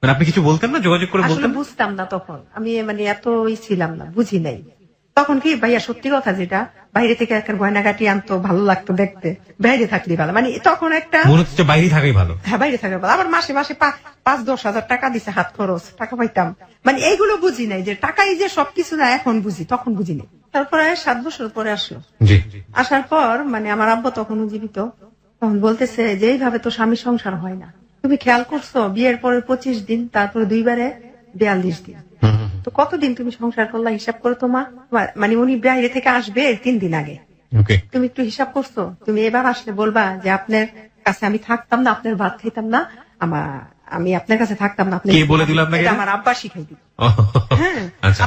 আপনি কিছু বলতেন না, যোগাযোগ করে বলতেন? বুঝতাম না তখন, আমি এতই ছিলাম না, বুঝি নাই তখন। কি ভাইয়া, সত্যি কথা, যেটা বাইরে থেকে একটা গয়নাগাটি আনতো, ভালো লাগতো দেখতে, বাইরে থাকলে ভালো, তখন একটা মনে হচ্ছে বাইরে থাকাই ভালো। বাইরে থাকাই ভালো। আবার মাসে 5-10 হাজার টাকা দিছে, হাত খরচ টাকা পাইতাম, এইগুলো বুঝি নাই যে টাকাই যে সবকিছু না, এখন বুঝি, তখন বুঝি নাই। তারপরে 7 বছর পরে আসলো। আসার পর আমার আব্বা তখনও জীবিত, তখন বলতেছে যে এইভাবে তো স্বামী সংসার হয় না। তুমি খেয়াল করছো, বিয়ের পরে 25 দিন, তারপরে 2 বারে 42 দিন, তো কতদিন তুমি সংসার করলা, হিসাব করো তোমার। উনি বাইরে থেকে আসবে 3 দিন আগে, তুমি একটু হিসাব করছো, তুমি এবার আসলে বলবা যে আপনার কাছে আমি থাকতাম না, আপনার ভাত খাইতাম না, আমি আপনার কাছে থাকতাম না। কে বলে দিল আপনাকে? আমার আব্বা শিখাই দিল।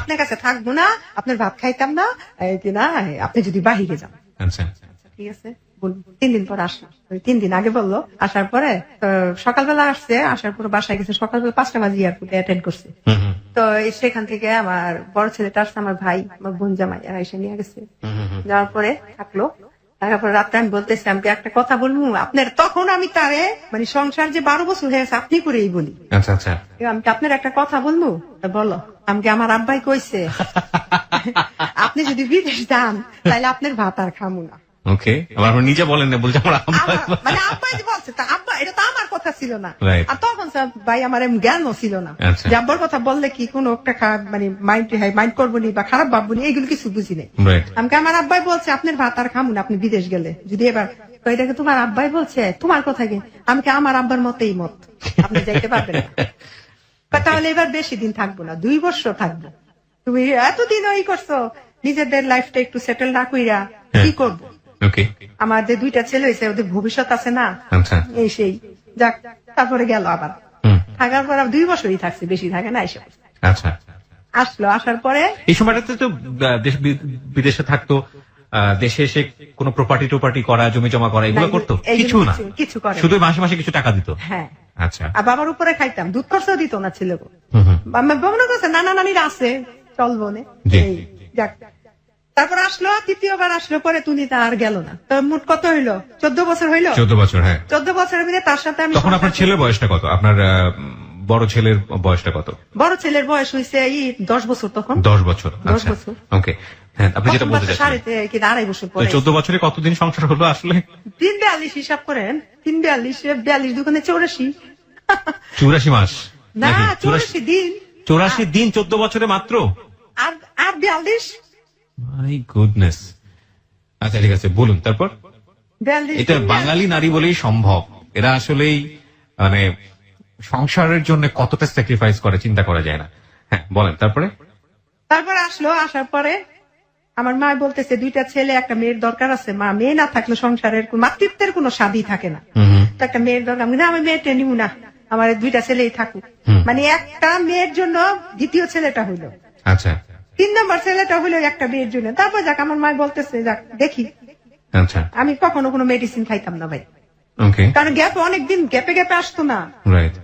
আপনার কাছে থাকবো না, আপনার ভাত খাইতাম না, আপনি যদি বাহিরে যান। ঠিক আছে বলুন। 3 দিন পর আসলো, ওই 3 দিন আগে বললো। আসার পরে সকালবেলা আসছে, আসার পরে বাসায় গেছে সকালবেলা 5টা বাজে এয়ারপোর্টে অ্যাটেন্ড করছে। তো সেখান থেকে আমার বড় ছেলেটা আসছে, আমার ভাই, আমার বোন জামাই, এরা এসে নিয়ে গেছে। যাওয়ার পরে থাকলো, তারপর রাত্রে আমি বলতেছি, আমাকে একটা কথা বলবো আপনার। তখন আমি তারে মানে সংসার যে 12 বছর হয়ে গেছে আপনি করেই বলি। আচ্ছা আচ্ছা, আমি আপনার একটা কথা বলবো, বলো। আমাকে আমার আব্বাই কইছে আপনি যদি বিদেশ যান তাহলে আপনার ভাত আর খামু না। ওকে, আবার আপনি নিজে বলেন না, বলছে আমার মানে আব্বাই যে বলছে, তা আব্বা, এটা তো আমার কথা ছিল না। Right. আর তখন স্যার ভাই আমার জ্ঞানও ছিল না আচ্ছা। যে আব্বার কথা বললে কি কোনো একটা খারাপ মানে মাইন্ড করবো নি বা খারাপ ভাববো নি, এইগুলো কিছু বুঝি নাই। Right. আমাকে আমার আব্বাই বলছে আপনার ভাত আর খামু না আপনি বিদেশ গেলে। যদি এবার এটাকে তোমার আব্বাই বলছে, তোমার কথা কি? আমাকে আমার আব্বার মতেই মত, আপনি যাইতে পারবেন না। তাহলে এবার বেশি দিন থাকবো না, 2 বছর থাকবো। তুমি এতদিন ওই করছো, নিজেদের লাইফটা একটু সেটেল না কইরা কি করবো? ওকে, আমার যে 2টা ছেলে হয়েছে, ওদের ভবিষ্যৎ আছে না, আচ্ছা, এই সেই যাক। তারপরে গেল আবার, থাকার পর 2 বছরই থাকছে, বেশি থাকে না। এসে আচ্ছা, আসলো, আসার পরে এই সময়টাতে তো বিদেশে থাকতো, দেশে এসে কোনো প্রপার্টি টোপার্টি করা, জমি জমা করা, এগুলো করতো? কিছু না, কিছু করে শুধু মাসে মাসে কিছু টাকা দিত। হ্যাঁ, আচ্ছা, আর বাবার উপরে খাইতাম, দুধ খরচ দিত না ছিল। মনে করছে নানা নানির আছে, চলবো না। এই যাক, তারপর আসলো, 3য় বার আসলো পরে তুমি আর গেল না। তো মোট কত হইলো? 14 বছর হইলো। 14 বছর, হ্যাঁ। 14 বছরের মধ্যে তার সাথে আমি। তখন আপনার ছেলের বয়সটা কত? আপনার বড় ছেলের বয়সটা কত? বড় ছেলের বয়স হয়েছে 10 বছর তখন। 10 বছর, 10 আচ্ছা, বছর। ওকে। হ্যাঁ, আপনি যেটা বলতে চাচ্ছেন, 2.5 বছর পরে। 14 বছরে কতদিন সংসার হলো আসলে? 342 হিসাব করেন, 342 দুগুণে 84। 84 মাস না, নাকি? 84 দিন। 84 দিন 14 বছরে মাত্র? আর 42। My goodness. আচ্ছা ঠিক আছে, বলুন তারপর। 42 এটা বাঙালি নারী বলেই সম্ভব। এরা আসলেই মানে সংসারের জন্য কতটা স্যাক্রিফাইস করে চিন্তা করা যায় না। হ্যাঁ বলেন তারপরে। তারপর আসলো, আসার পরে আমার মা বলতেছে 2টা ছেলে একটা মেয়ের দরকার আছে। মা, মেয়ে না থাকলে সংসারের মাতৃত্বের কোনো স্বাদই থাকে না। তো একটা মেয়ের দরকার। আমি মেয়েটা নিব না, আমার 2টা ছেলেই থাকুক। মানে একটা মেয়ের জন্য 2য় ছেলেটা হইলো। আচ্ছা, 3 নম্বর ছেলেটা হইলো একটা মেয়ের জন্য। তারপর যাক, আমার মা বলতেছে যাক দেখি। আচ্ছা, আমি কখনো কোনো মেডিসিন খাইতাম না ভাই, ওকে, কারণ গ্যাপ অনেকদিন গ্যাপে আসতো না, রাইট,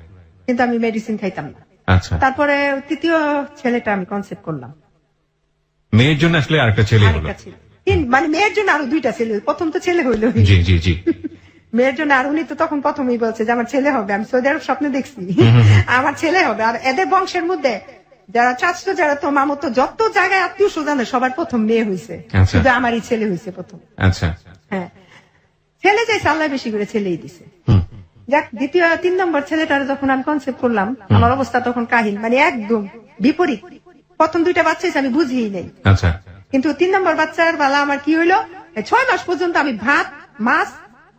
কিন্তু আমি মেডিসিন খাইতাম না। আচ্ছা। তারপরে 3য় ছেলেটা আমি কনসেপ্ট করলাম। মেয়ের জন্য আসলে আরেকটা ছেলে হলো। আরেকটা ছেলে, মানে মেয়ের জন্য আরো 2টা ছেলে। প্রথম তো ছেলে হইলো, জি জি জি। মেয়ের জন্য। আর উনি তো তখন প্রথমেই বলছে যে আমার ছেলে হবে। আমি সৌদি আরব স্বপ্নে দেখছি আমার ছেলে হবে। আর এদের বংশের মধ্যে যারা চাচ্ছ, যারা তো মামতো, যত জায়গায় আত্মীয় স্বজনের সবার প্রথম মেয়ে হয়েছে, আচ্ছা। শুধু আমারই ছেলে হয়েছে প্রথম। আচ্ছা, হ্যাঁ, ছেলে চাইছে, আল্লাহ বেশি করে ছেলেই দিছে। যাক, 3 নম্বর ছেলেটার যখন আমি কনসেপ্ট করলাম, আমার অবস্থা তখন কাহিল, মানে একদম বিপরীত। প্রথম 2টা বাচ্চা হয়েছে, আমি বুঝিই নাই। আচ্ছা, কিন্তু 3 নম্বর বাচ্চার বেলা আমার কি হইলো, 6 মাস পর্যন্ত আমি ভাত মাছ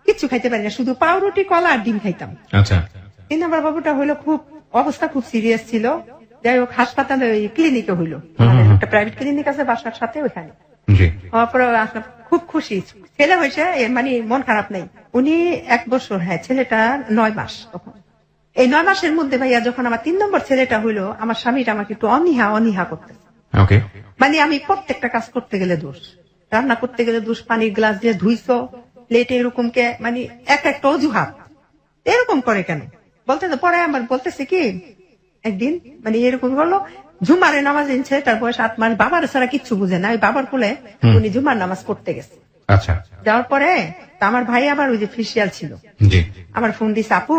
কিচ্ছু খাইতে পারি না, শুধু পাউরুটি, কলা আর ডিম খাইতাম। আচ্ছা, 3 নম্বর বাবুটা হইলো খুব অবস্থা খুব সিরিয়াস ছিল। যাই হোক, হাসপাতালে ক্লিনিকে হইলো, একটা প্রাইভেট ক্লিনিক আছে বাসার সাথে, ওইখানে জি। হওয়ার পরে খুব খুশি। ছেলে হয়েছে, মানে মন খারাপ নেই। উনি 1 বছর, হ্যাঁ, ছেলেটা 9 মাস তখন। এই 9 মাসের মধ্যে ভাইয়া যখন আমার 3 নম্বর ছেলেটা হইলো, আমার স্বামীটা আমাকে একটু অনীহা করতেছে। ওকে, মানে আমি প্রত্যেকটা কাজ করতে গেলে দোষ, রান্না করতে গেলে দোষ, পানির গ্লাস দিয়ে ধুইছো, প্লেটে এরকম কে, মানে একটা অজুহাত এরকম করে কেন বলতে। পরে আমার বলতেছে কি, একদিন মানে এরকম বললো, জুমারে নামাজ এনেছে, তার বয়স 8 মাস, বাবার ছাড়া কিচ্ছু বুঝে না। ওই বাবার কোলে উনি জুমার নামাজ পড়তে গেছে। আচ্ছা, যাওয়ার পরে আমার ভাই আবার ওই যে ফিসিয়াল ছিল, জি, আমার ফোন দিছে, আপু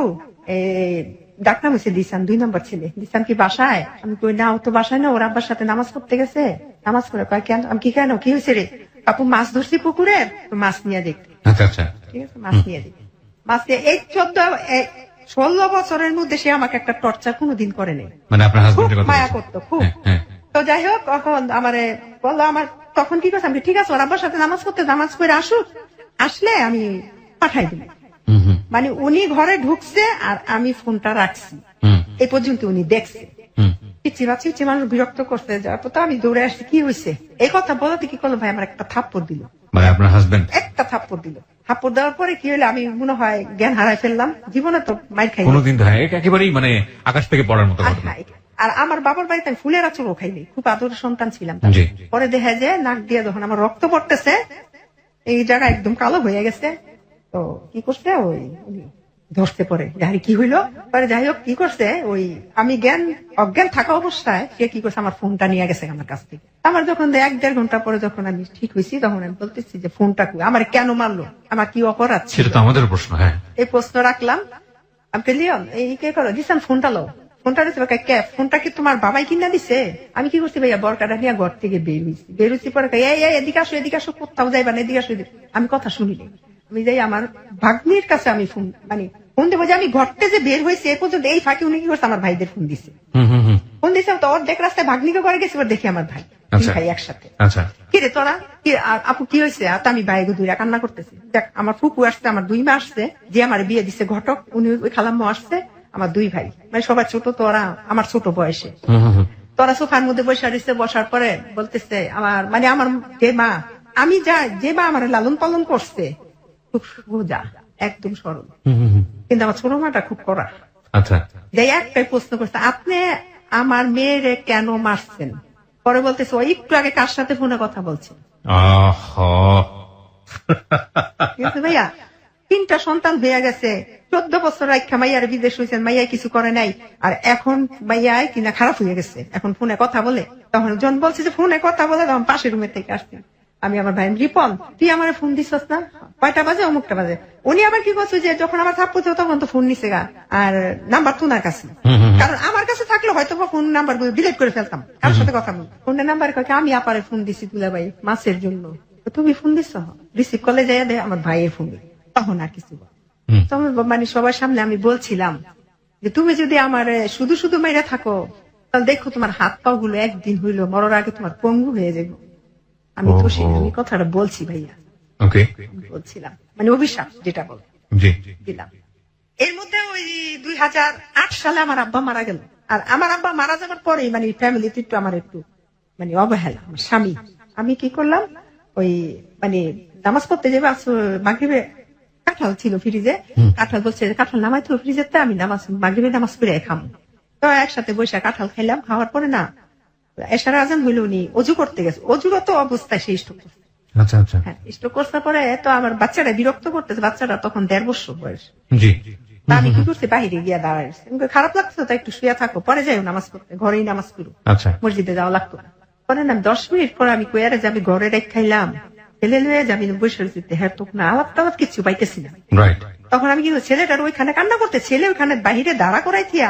ডাক্তার হয়েছে দিসান, 2 নম্বর ছেলে, দিসান কি বাসায়? আমি কই না, ও তো বাসায় না, ওর আব্বার সাথে নামাজ পড়তে গেছে। নামাজ পড়ে কয় কেন? আমি কি কেন, কি হয়েছে রে? আপু মাছ ধরছি পুকুরে, তো মাছ নিয়ে দেখতে। আচ্ছা, আচ্ছা, ঠিক আছে, মাছ নিয়ে দেখতে। মাছ নিয়ে এই 16 বছরের মধ্যে সে আমাকে একটা টর্চার কোনোদিন করে নেই। মানে আপনার খুব হাজবেন্ডের কথা মায়া বলছেন? করতো খুব। হ্যাঁ, তো যাই হোক, তখন আমারে বললো, আমার তখন কি করছে, আমি ঠিক আছে ওর আব্বার সাথে নামাজ করতে, নামাজ করে আসুক, আসলে আমি পাঠাই দিই। মানে উনি ঘরে ঢুকছে আর আমি ফোনটা রাখছি, এই পর্যন্ত উনি দেখছে। চিচি মানুষ বিরক্ত করছে, যার তো আমি দৌড়ে আসছি, কি হয়েছে এই কথা বলতে, কি করলো ভাই, আমার একটা থাপ্পড় দিল। মানে আপনার হাজবেন্ড একটা থাপ্পড় দিল। থাপ্পড় দেওয়ার পরে কি হলো, আমি মনে হয় জ্ঞান হারাই ফেললাম। জীবনে তো মাইর খাই কোনোদিন তো, হ্যাঁ, একেবারেই মানে আকাশ থেকে পড়ার মতো ঘটনা। আর আমার বাবার বাড়িতে আমি ফুলের আচরও খাইনি, খুব আদরের সন্তান ছিলাম তার। জি। পরে দেখা যায় নাক দিয়ে যখন আমার রক্ত পড়তেছে, এই জায়গা একদম কালো হয়ে গেছে। তো কি করছে ওই উনি ধরতে পরে যাহারি কি হইলো পরে যাই হোক কি করছে ওই আমি অজ্ঞান থাকা অবস্থায় সে কি করছে আমার ফোনটা নিয়ে গেছে আমার কাছ থেকে। আমার যখন 1-1.5 ঘন্টা পরে যখন আমি ঠিক হয়েছি তখন আমি বলতেছি যে ফোনটা কই, আমার কেন মারলো, আমার কি অপরাধ ছিল? সেটা তো আমাদের প্রশ্ন। হ্যাঁ, এই প্রশ্ন রাখলাম। আমি লিওন এই কে করো দিচ্ছেন ফোনটা লো, ফোনটা দিচ্ছে ফোনটা কি তোমার বাবাই কিনা দিছে? আমি কি করছি ভাইয়া বরকাটা নিয়ে ঘর থেকে বের হয়েছি পরে এদিকে আসো কোথাও যাইবা না, এদিকে আসো। আমি কথা শুনিনি, আমি যাই আমার ভাগ্নির কাছে আমি ফোন দেবো যে আমি ঘরতে যে বের হয়েছে এ পর্যন্ত এই ফাঁকে উনি কি করছে আমার ভাইদের ফোন দিছে। ফোন দিছে তো অর্ধেক রাস্তায় ভাগ্নিকে করে গেছে, দেখি আমার ভাই ভাই একসাথে। কিরে তোরা কি আপু কি হয়েছে? আমি বাইরে দুইরা কান্না করতেছি। দেখ আমার ফুপু আসছে, আমার 2 মা আসছে, যে আমার বিয়ে দিছে ঘটক উনি ওই খালাম্মা আসছে, আমার 2 ভাই মানে সবার ছোট, তোরা আমার ছোট বয়সে। তোরা সোফার মধ্যে বসে দিচ্ছে, বসার পরে বলতেছে আমার আমার যে মা আমি যে মা আমার লালন পালন করছে খুব সোজা একদম সরল, কিন্তু আমার ছোট মাটা খুব কড়া। আচ্ছা, যাই একটাই প্রশ্ন করছে, আপনি আমার মেয়েরে কেন মারছেন? পরে বলতেছে ওই একটু আগে কার সাথে ফোনে কথা বলছে। ভাইয়া 3টা সন্তান হয়ে গেছে, 14 বছর রাখা মাইয়ার বিদেশ হয়েছেন, মাইয়া কিছু করে নাই, আর এখন মাইয়া কিনা খারাপ হয়ে গেছে, এখন ফোনে কথা বলে। তখন জন বলছে যে ফোনে কথা বলে, তখন পাশের রুমের থেকে আসছে। আমি আমার ভাই রিপন তুই আমার ফোন দিছস না, কয়টা বাজে? অমুকটা বাজে। উনি আবার কি করছে যে যখন আমার থাপ্পড় তখন তো ফোন নিছে গা, আর নাম্বার তো ওনার কাছে, কারণ আমার কাছে থাকলে হয়তো ফোন নাম্বার ডিলিট করে ফেলতাম, কার সাথে কথা বল। ফোনের নাম্বার আমি আপারে ফোন দিছি তুলা ভাই মাছের জন্য, তুমি ফোন দিছ, রিসিভ করলে যাই দে আমার ভাইয়ের ফোন। তখন আর কিছু তখন সবার সামনে আমি বলছিলাম যে তুমি যদি আমার শুধু মেরে থাকো তাহলে দেখো তোমার হাত পা গুলো একদিন হইলো মরার আগে তোমার পঙ্গু হয়ে যাবে। আমি তো আমি কথাটা বলছি ভাইয়া, বলছিলাম অভিশাপ যেটা বল দিলাম। এর মধ্যে ওই 2008 সালে আমার আব্বা মারা গেল, আর আমার আব্বা মারা যাবার পরে ফ্যামিলিতে একটু আমার একটু অবহেলা। আমার স্বামী আমি কি করলাম ওই নামাজ পড়তে যাবে মাগরিবে, কাঁঠাল ছিল ফ্রিজে, কাঁঠাল বলছে কাঁঠাল নামাই তো ফ্রিজের, আমি মাগরিবে নামাজ পড়ে খাম। তো একসাথে বসে কাঁঠাল খাইলাম, খাওয়ার পরে না এশার আজান হইল, উনি অজু করতে গেছে, অজুরত অবস্থায় সেই স্ট্রোক করছে। হ্যাঁ, স্ট্রোক করার পরে তো আমার বাচ্চারা বিরক্ত করতেছে, বাচ্চারা তখন 1.5 বছর বয়স। আমি কি করছি বাহিরে গিয়া দাঁড়াইছি, খারাপ লাগছে তো একটু শুয়ে থাকো, পরে যাই নামাজ পড়তে, ঘরেই নামাজ পড়ো, মসজিদে যাওয়া লাগতো না। পরে না 10 মিনিট পরে আমি কয়ারে যে আমি ঘরে রেখ খাইলাম, ছেলে লয়ে যাবি বসে হ্যাঁ তো না আলাপ টালাপ কিছু পাইতেছি না। তখন আমি কি ছেলেটার ওইখানে কান্না করতে, ছেলে ওইখানে বাহিরে দাঁড়া করাই থিয়া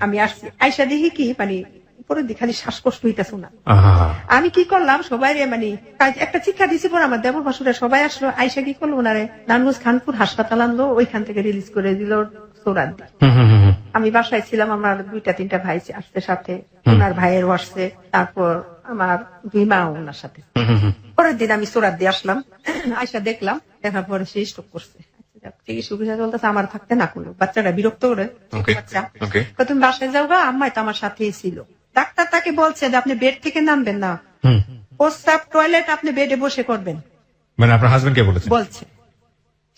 আমি আসছি, আইসা দেখি কি উপরের দিকে খালি শ্বাসকষ্ট হইতেছে না। আমি কি করলাম সবাই একটা শিক্ষা দিছি পর আমার দেবর ভাসুরা সবাই আসলো, আইসা কি করলো ওনারে নারায়ণগঞ্জ খানপুর হাসপাতাল আনলো, ওইখান থেকে রিলিজ করে দিল সৌরাদ। আমি বাসায় ছিলাম, আমার 2-3টা ভাই আসছে সাথে, ওনার ভাইয়েরও আসছে, তারপর আমার 2 মা ওনার সাথে। পরের দিন আমি সৌরাদ দিয়ে আসলাম, আইসা দেখলাম, দেখার পরে সে স্ট্রোক করছে। চিকিৎসা চলতেছে, আমার থাকতে না করলো, বাচ্চাটা বিরক্ত করে বাচ্চা তুমি বাসায় যাও গা, আম্মাই তো আমার সাথেই ছিল। ডাক্তার তাকে বলছে যে আপনি বেড থেকে নামবেন না, প্রস্রাব টয়লেট আপনি বেডে বসে করবেন। আপনার হাজবেন্ডকে বলছে।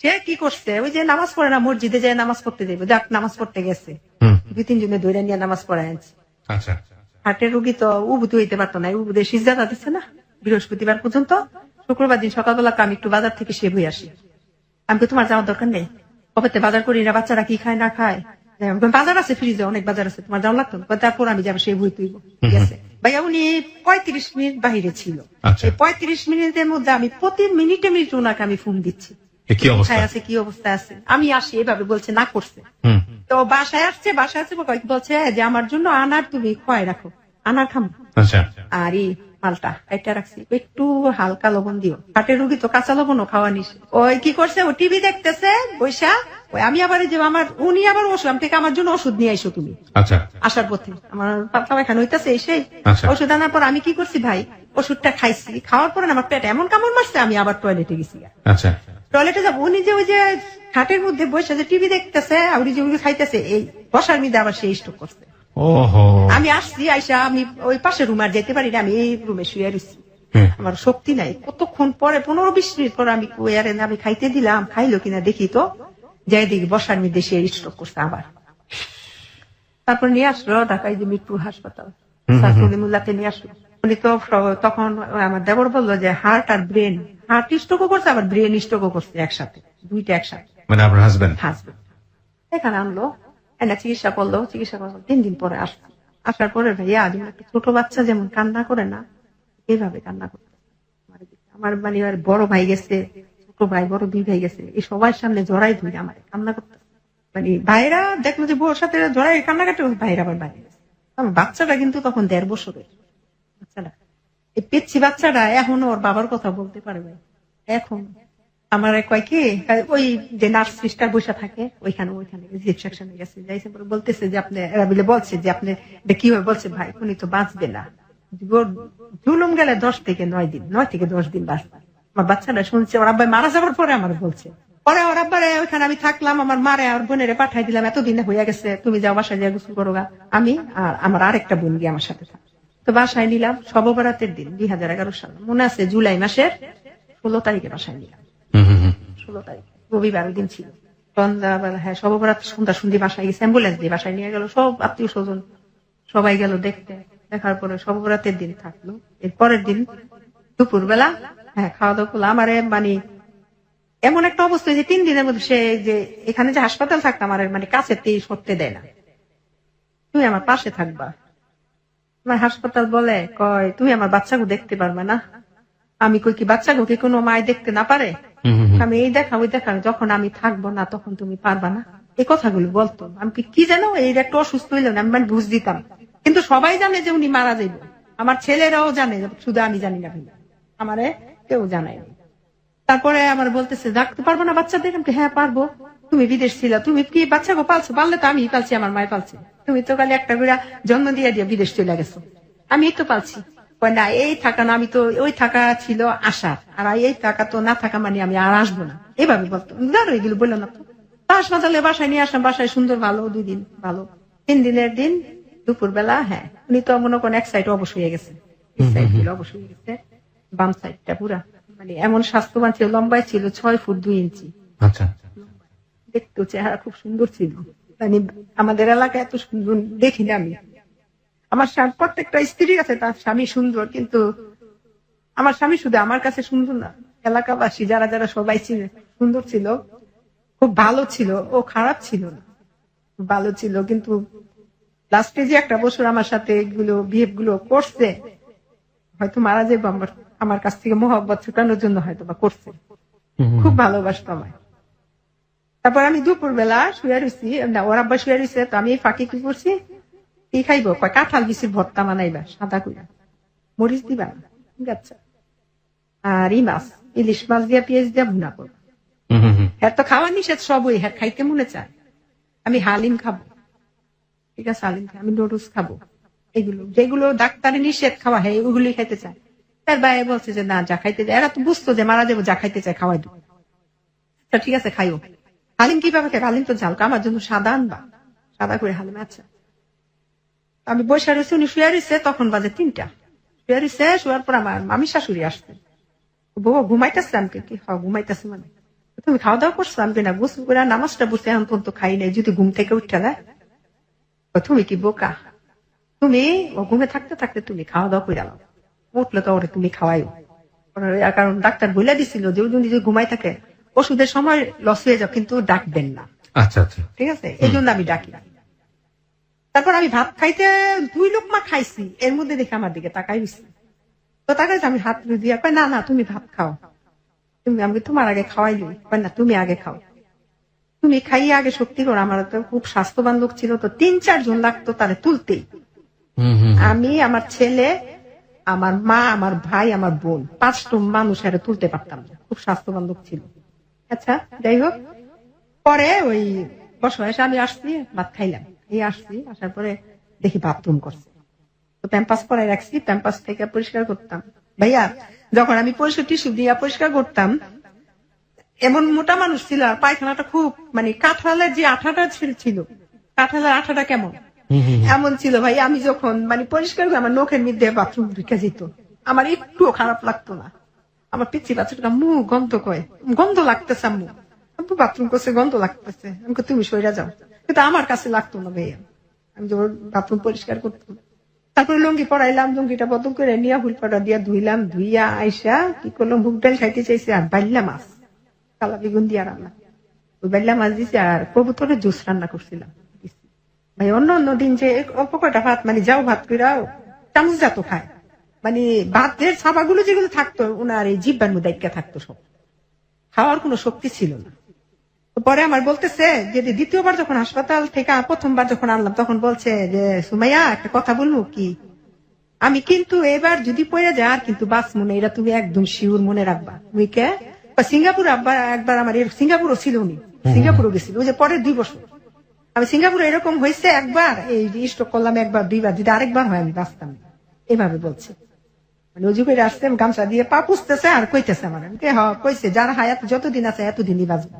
সে কি করছে, ওই যে নামাজ পড়ে না, মসজিদে যায় নামাজ পড়তে যাবে, দেখ নামাজ পড়তে গেছে, 2-3 জনে ধরে নিয়ে নামাজ পড়ায় আনছে। হার্টের রোগী তো উবুতে হইতে পারতো না, উবুদের সিজদা দিচ্ছে না বৃহস্পতিবার পর্যন্ত। শুক্রবার দিন সকালবেলা আমি একটু বাজার থেকে সে বই আসি, আমি তোমার যাওয়ার দরকার নেই, কবে বাজার করি না, বাচ্চারা কি খায় না খায়, বাজার আছে ফ্রিজে অনেক বাজার আছে, তোমার যাওয়া লাগতো না, তারপর আমি যাবো সেই বই তুইব। ঠিক আছে ভাইয়া, উনি 35 মিনিট বাহিরে ছিল। 35 মিনিটের মধ্যে আমি প্রতি মিনিটে ওনাকে আমি ফোন দিচ্ছি, কি অবস্থা আছে, আমি আসি এভাবে বলছে, না করছে। তো বাসায় আসছে বলছে যে আমার জন্য আনার তুমি খোয়াই রাখো, আনার খাম, আর মালটা এটা রাখছি, একটু হালকা লবণ দিও, হার্টের রুগী তো কাঁচা লবণও খাওয়া নিস। ওই কি করছে, ও টিভি দেখতেছে বৈশা, আমি আবার যে উনি আবার ওষুধ থেকে আমার জন্য ওষুধ নিয়ে আইসো তুমি। আসার পথে আমার পাতলা পায়খানা হইতেছে, এসে ওষুধ আনার পর আমি কি করছি ভাই, ওষুধটা খাইছি, খাওয়ার পরে আমার পেট এমন কামড় মারছে, আমি আবার টয়লেটে গেছি। টয়লেটে যাবো, উনি যে ওই যে খাটের মধ্যে বসে যে টিভি দেখতেছে, উনি যে খাইতেছে, এই বসার মধ্যে আবার সে স্ট্রোক করছে। আমি আসছি, আইসা আমি ওই পাশের রুমে আর যেতে পারি না, আমি এই রুমে শুয়ে রয়েছি, আমার শক্তি নাই। কতক্ষণ পরে 15-20 মিনিট পরে আমি আমি খাইতে দিলাম, খাইলো কিনা দেখি তো, যাই দেখি বসার মধ্যে সে স্ট্রোক করছে আবার। তারপর নিয়ে আসলো ঢাকায় যে মিরপুর হাসপাতাল, সার্কুলিমুল্লাতে নিয়ে আসলো। উনি তো তখন আমার দেবর বললো যে হার্ট আর ব্রেন হার্ট স্ট্রোকও করছে আবার ব্রেন স্ট্রোকও করছে একসাথে, দুইটা একসাথে। মানে আপনার হাজবেন্ড? হাজবেন্ড এখানে আনলো, এনে চিকিৎসা করলো 3 দিন পরে আসলো। আসার পরে ভাইয়া যেমন একটা ছোট বাচ্চা যেমন কান্না করে না, এইভাবে কান্না করতে। আমার মানে বড় ভাই গেছে, ছোট ভাই, বড় 2 ভাই গেছে, এই সবার সামনে জড়াই ধরে আমার কান্না করতে। মানে ভাইরা দেখলো যে বউর সাথে জড়াই কান্না কাটে, ভাইরা আবার বাইরে গেছে। আমার বাচ্চাটা কিন্তু তখন 1.5 বছরের বাচ্চাটা, এই পেচ্ছি বাচ্চাটা এখনো ওর বাবার কথা বলতে পারে ভাই। এখন আমার কয় কি, ওই যে নার্স সিস্টার বসে থাকে ওইখানে রিসেপশনে গেছে, যাইছে পরে বলতেছে যে আপনি, এরা মিলে বলছে যে আপনি কি হয়ে, বলছে ভাই উনি তো বাঁচবে না, জুলুম গেলে 10 থেকে 9 দিন, 9 থেকে 10 দিন বাঁচবে। আমার বাচ্চাটা শুনছে ওর আব্বাই মারা যাওয়ার পরে আমার বলছে, পরে ওর আব্বারে ওইখানে আমি থাকলাম, আমার মারে আর বোনেরে পাঠাই দিলাম, এতদিন হয়ে গেছে, তুমি যাও বাসায় যা গোসল করো গা, আমি আর আমার আরেকটা বোন গিয়ে আমার সাথে থাক। তো বাসায় নিলাম শবে বরাতের দিন 2011 সাল, মনে আছে জুলাই মাসের 16 তারিখে বাসায় নিলাম। 16 তারিখ রবিবার দিন ছিল, সন্ধ্যাবেলা, হ্যাঁ শবে বরাত সন্ধ্যা সন্ধ্যি বাসায় গেছে, অ্যাম্বুলেন্স দিয়ে বাসায় নিয়ে গেল, সব আত্মীয় স্বজন সবাই গেল দেখতে। দেখার পরে শবে বরাতের দিন থাকলো। এর পরের দিন দুপুর বেলা, হ্যাঁ খাওয়া দাওয়া করলো। আমার মানে এমন একটা অবস্থা যে 3 দিনের মধ্যে সে যে এখানে যে হাসপাতাল থাকতাম আমার মানে কাছে সরতে দেয় না, তুমি আমার পাশে থাকবা। আমার হাসপাতাল বলে কয় তুমি আমার বাচ্চাকে দেখতে পারবে না। আমি কই কি বাচ্চাকে কি কোনো মায় দেখতে না পারে, আমি এই দেখা ওই দেখা, যখন আমি থাকবো না তখন তুমি পারবা না, এই কথাগুলো বলতো। আমি কি জানো এই একটু অসুস্থ হইলো না, আমি মানে বুঝ দিতাম, কিন্তু সবাই জানে যে উনি মারা যাইব, আমার ছেলেরাও জানে, শুধু আমি জানি না, আমারে কেউ জানায়। তারপরে আমার বলতেছে ডাকতে পারবো না বাচ্চাদের, হ্যাঁ পারবো, তুমি বিদেশ ছিল, তুমি কি বাচ্চাকে পালছো, পারলে তো আমি পালছি, আমার মায় পালছে, তুমি তো খালি একটা করে জন্ম দিয়ে বিদেশ চলে গেছো, আমি তো পালছি। না এই থাকা না, আমি তো ওই থাকা ছিল আশা, আর এই থাকা তো না থাকা মানে আমি আর আসবো না, এভাবে বলতো। ধরো এগুলো বললো না তো। হাসপাতালে বাসায় নিয়ে আসলাম, বাসায় সুন্দর ভালো 2 দিন ভালো। 3 দিনের দিন দুপুর বেলা, হ্যাঁ উনি তো মনে করেন এক সাইড অবশ হয়ে গেছে, অবশ হয়ে গেছে, বাম সাইডটা পুরা, মানে এমন স্বাস্থ্যবান ছিল, লম্বায় ছিল 6 ফুট 2 ইঞ্চি। আচ্ছা, দেখতেও চেহারা খুব সুন্দর ছিল, মানে আমাদের এলাকায় এত সুন্দর দেখিনি আমি। আমার প্রত্যেকটা স্ত্রী আছে তার স্বামী সুন্দর, কিন্তু আমার স্বামী শুধু আমার কাছে সুন্দর না, এলাকাবাসী যারা যারা সবাই ছিল সুন্দর ছিল, খুব ভালো ছিল, ও খারাপ ছিল না, ভালো ছিল। কিন্তু লাস্টে যে 1 বছর আমার সাথে এগুলো বিহেভ গুলো করছে, হয়তো মারা যাবো আমার কাছ থেকে মোহব্বত ছুটানোর জন্য হয়তো বা করছে, খুব ভালোবাসতো আমায়। তারপর আমি দুপুর বেলা শুয়ে রয়েছি, ওর আব্বা শুয়ে রয়েছে, তো আমি ফাঁকি কি করছি, কি খাইবো, কাঁঠাল বিচির ভর্তা বানাইবা সাদা কইরা, মরিচ দিবা না, ঠিক আছে, আর মাছ, ইলিশ মাছ দিয়া পেঁয়াজ দিয়া ভুনা করবো। হ্যাঁ তো খাওয়া নিষেধ সবই, হ্যাঁ খাইতে মনে চায়, আমি হালিম খাবো, ঠিক আছে হালিম খাই, আমি নুডলস খাবো, এগুলো যেগুলো ডাক্তারে নিষেধ খাওয়া, হ্যাঁ ওগুলি খাইতে চায়। তার বাইরে বলছে যে না যা খাইতে চায়, এরা তো বুঝতো যে মারা যাবো, যা খাইতে চায় খাওয়াই দেবো, ঠিক আছে খাইও। হালিম কিভাবে খাই, হালিম তো ঝাল, আমার জন্য সাদা আনবা, সাদা করে হালিম। আচ্ছা, আমি বসে রয়েছি, উনি শুয়ে রয়েছে, তখন বাজে 3টা, শুয়ে রয়েছে, শোয়ার পর আমার মামি শাশুড়ি আসছে, বউ ঘুমাইতেছে, আমি কি ঘুমাইতেছে, মানে তুমি খাওয়া দাওয়া করছো, আমি না গোসল করে নামাজটা বসে এখন পর্যন্ত খাই নাই, যদি ঘুম থেকে উঠতে দেয়, তুমি কি বোকা, তুমি ঘুমে থাকতে থাকতে তুমি খাওয়া দাওয়া করে দাও, উঠলে তো ওরে তুমি খাওয়াইও, কারণ ডাক্তার বলে দিছিল যে যদি ঘুমাই থাকে ওষুধের সময় লস হয়ে যাও, কিন্তু ডাকবেন না। আচ্ছা আচ্ছা, ঠিক আছে, এই জন্য আমি ডাকি না। তারপর আমি ভাত খাইতে 2 লোকমা খাইছি, এর মধ্যে দেখে আমার দিকে তাকাই দিচ্ছি, তো তাকাইতে আমি হাত দিয়ে কয় না না তুমি ভাত খাও, তুমি আমি তোমার আগে খাওয়াইলি, না তুমি আগে খাও, তুমি খাইয়ে আগে শক্তি করো। আমার তো খুব স্বাস্থ্যবান লোক ছিল, তো 3-4 জন লাগতো তারে তুলতেই, আমি আমার ছেলে আমার মা আমার ভাই আমার বোন 5টা মানুষ আরে তুলতে পারতাম না, খুব স্বাস্থ্যবান লোক ছিল। আচ্ছা যাই হোক, পরে ওই বসে আমি আসছি, ভাত খাইলাম, এই আসছি, আসার পরে দেখি বাথরুম করছে, তো প্যাম্পাস পরাই রাখছি, প্যাম্পাস থেকে পরিষ্কার করতাম। ভাইয়া যখন আমি টিস্যু দিয়ে পরিষ্কার করতাম, এমন মোটা মানুষ ছিল, আর পায়খানাটা খুব মানে কাঁঠালের যে আঠাটা ছিল, কাঁঠালের আঠাটা কেমন এমন ছিল ভাই, আমি যখন মানে পরিষ্কার করে আমার নখের মধ্যে বাথরুম ঢুকে যেত, আমার একটুও খারাপ লাগতো না। আমার পিচ্ছি বাচ্চাটা মুখ গন্ধ কয়, গন্ধ লাগতেছে, আম্মু আব্বু বাথরুম করছে গন্ধ লাগতেছে, আমি তুমি সইরা যাও, কিন্তু আমার কাছে লাগতো না ভাইয়া। আমি যখন বাথরুম পরিষ্কার করতাম তারপরে লুঙ্গি পরাইলাম, লুঙ্গিটা বদল করে নিয়ে হুলপাটা দিয়া ধুইলাম, ধুইয়া আইসা কি করলাম, বুক ডাল খাইতে চাইছি আর বাইল্লা মাছ কালা বেগুন দিয়া রান্না, ওই বাইল্লা মাছ দিছি আর কবুতরের জুস রান্না করছিলাম। ভাই অন্য অন্য দিন যে অল্প কয়টা ভাত মানে যাও ভাত কইরা চামচ জাত খায়, মানে ভাতের ছাপাগুলো যেগুলো থাকতো ওনার এই জিব্বার মধ্যে থাকতো, সব খাওয়ার কোনো শক্তি ছিল না। পরে আমার বলতেছে যে দ্বিতীয়বার যখন হাসপাতাল থেকে প্রথমবার যখন আনলাম তখন বলছে যে সুমাইয়া একটা কথা বলবো কি, আমি কিন্তু এবার যদি পড়ে যায় আর কিন্তু বাস মনে, এটা তুমি একদম শিওর মনে রাখবা। তুমি কে? সিঙ্গাপুর আব্বা একবার আমার সিঙ্গাপুরও ছিল, উনি সিঙ্গাপুরও গেছিল ওই যে পরের 2 বছর। আমি সিঙ্গাপুরে এরকম হয়েছে একবার, এই স্ট্রোক করলাম একবার 2বার, যদি আরেকবার হয় আমি বাঁচতাম না, এভাবে বলছে। মানে ওই যুগে আসছে গামছা দিয়ে পা পুষতেছে আর কইতেছে আমার কইছে যারা হায়াত যতদিন আছে এতদিনই বাঁচবে,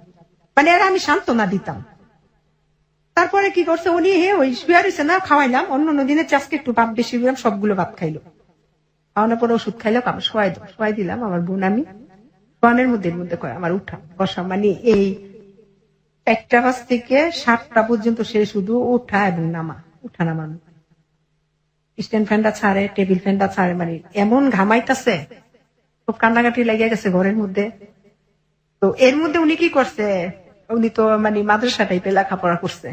মানে এরা আমি সান্ত্বনা দিতাম। তারপরে কি করছে উনি ওই শুয়ে রয়েছে না, খাওয়াইলাম অন্য দিনের চাষকে একটু ভাত বেশি দিলাম, সবগুলো ভাত খাইলো, খাওয়ানোর পরে ওষুধ খাইলো, আমার শোয়াই দিলাম। আমার বোন আমি শোয়ানের মধ্যে কয় আমার উঠা বসা, মানে এই 1টা বাজ থেকে 7টা পর্যন্ত সে শুধু উঠা এবং নামা, উঠা নামা, স্ট্যান্ড ফ্যানটা ছাড়ে, টেবিল ফ্যানটা ছাড়ে, মানে এমন ঘামাইতেছে, খুব কান্নাকাটি লেগে গেছে ঘরের মধ্যে। তো এর মধ্যে উনি কি করছে, উনি তো মানে মাদ্রাসা টাইপে লেখাপড়া করছে,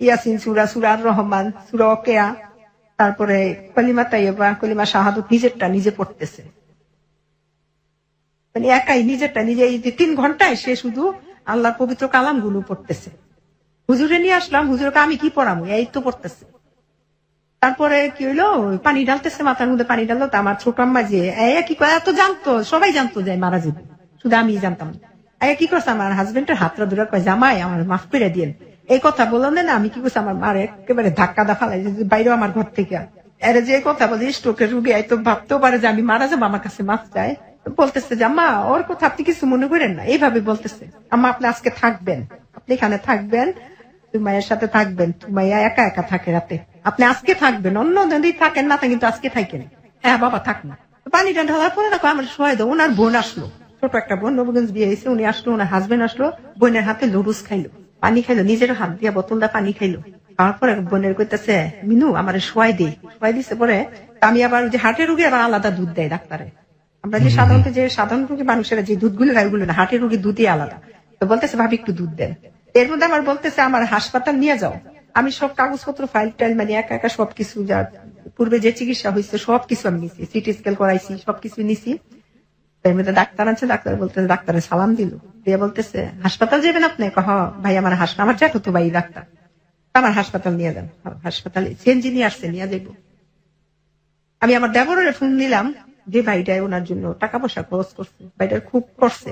ইয়াসিন সূরা, সূরা আর রহমান, সূরা ওয়াকিয়া, তারপরে কলিমা তাইয়্যিবা, কলিমা শাহাদাত নিজেরটা নিজে পড়তেছে, মানে একাই নিজেরটা নিজে। এই 3 ঘন্টায় সে শুধু আল্লাহর পবিত্র কালাম গুলো পড়তেছে। হুজুরে নিয়ে আসলাম, হুজুরকে আমি কি পড়াবো, এই তো পড়তেছে। তারপরে কি হইলো, পানি ঢালতেছে, মাথার মধ্যে পানি ঢাললো। তা আমার ছোট আম্মা যে কি করে, এত জানতো, সবাই জানতো যে মারা যাবে, শুধু আমি জানতাম না। কি করছে, আমার হাজবেন্ডের হাতটা ধরে কয় জামাই আমার মাফ করে দিয়েন। এই কথা বললাম না, আমি কি করছি, আমার মার একেবারে ধাক্কা ফালাই বাইরেও আমার ঘর থেকে। এর যে কথা বলে স্ট্রোকের রুগী তো ভাবতেও পারে যে আমি মারা যাবো, আমার কাছে মাফ চায়। বলতেছে যে আম্মা ওর কথা আপনি কিছু মনে করেন না, এইভাবে বলতেছে। আম্মা আপনি আজকে থাকবেন, আপনি এখানে থাকবেন, মায়ের সাথে থাকবেন, মাইয়া একা একা থাকে রাতে, আপনি আজকে থাকবেন, অন্য যদি থাকেন না কিন্তু আজকে থাকেন। হ্যাঁ বাবা থাক না। পানিটা ঢালার পরে দেখো আমার শোয়াই দাও। ওনার বোন আসলো, ছোট একটা বোন, নবগঞ্জ বিয়ে হয়েছে, উনি আসলো, ওনার হাজবেন্ড আসলো, বোনের হাতে লুডুস খাইলো, পানি খাইলো, নিজের হাত দিয়ে বোতলটা পানি খাইলো। খাওয়ার পরে বোনের কইতেছে মিনু আমার শোয়াই দিছে। পরে আমি আবার যে হার্টের রোগী আবার আলাদা দুধ দেয় ডাক্তারে। আমরা যে সাধারণ রোগী মানুষেরা যে দুধগুলো খায় ওগুলো না, হার্টের রোগী দুধই আলাদা। তো বলতেছে ভাবি একটু দুধ দেন। এর মধ্যে আমার বলতেছে আমার হাসপাতাল নিয়ে যাও। আমি সব কাগজপত্র ফাইল টাইল মানে একা সবকিছু, যা পূর্বে যে চিকিৎসা হয়েছে সবকিছু আমি নিছি, সিটি স্কেল করাইছি, সবকিছু নিছি। এর মধ্যে ডাক্তার আছে, ডাক্তার বলতেছে, ডাক্তারের সালাম দিল, দিয়ে বলতেছে হাসপাতাল যাবেন আপনি? ভাই আমার আমার জ্যাঠো তো ভাই ডাক্তার, আমার হাসপাতাল নিয়ে যান। হাসপাতালে সিএনজি নিয়ে আসছে, নিয়ে যাইব। আমি আমার দেবরের ফোন নিলাম, যে ভাইটাই ওনার জন্য টাকা পয়সা খরচ করছে, ভাইটার খুব করছে।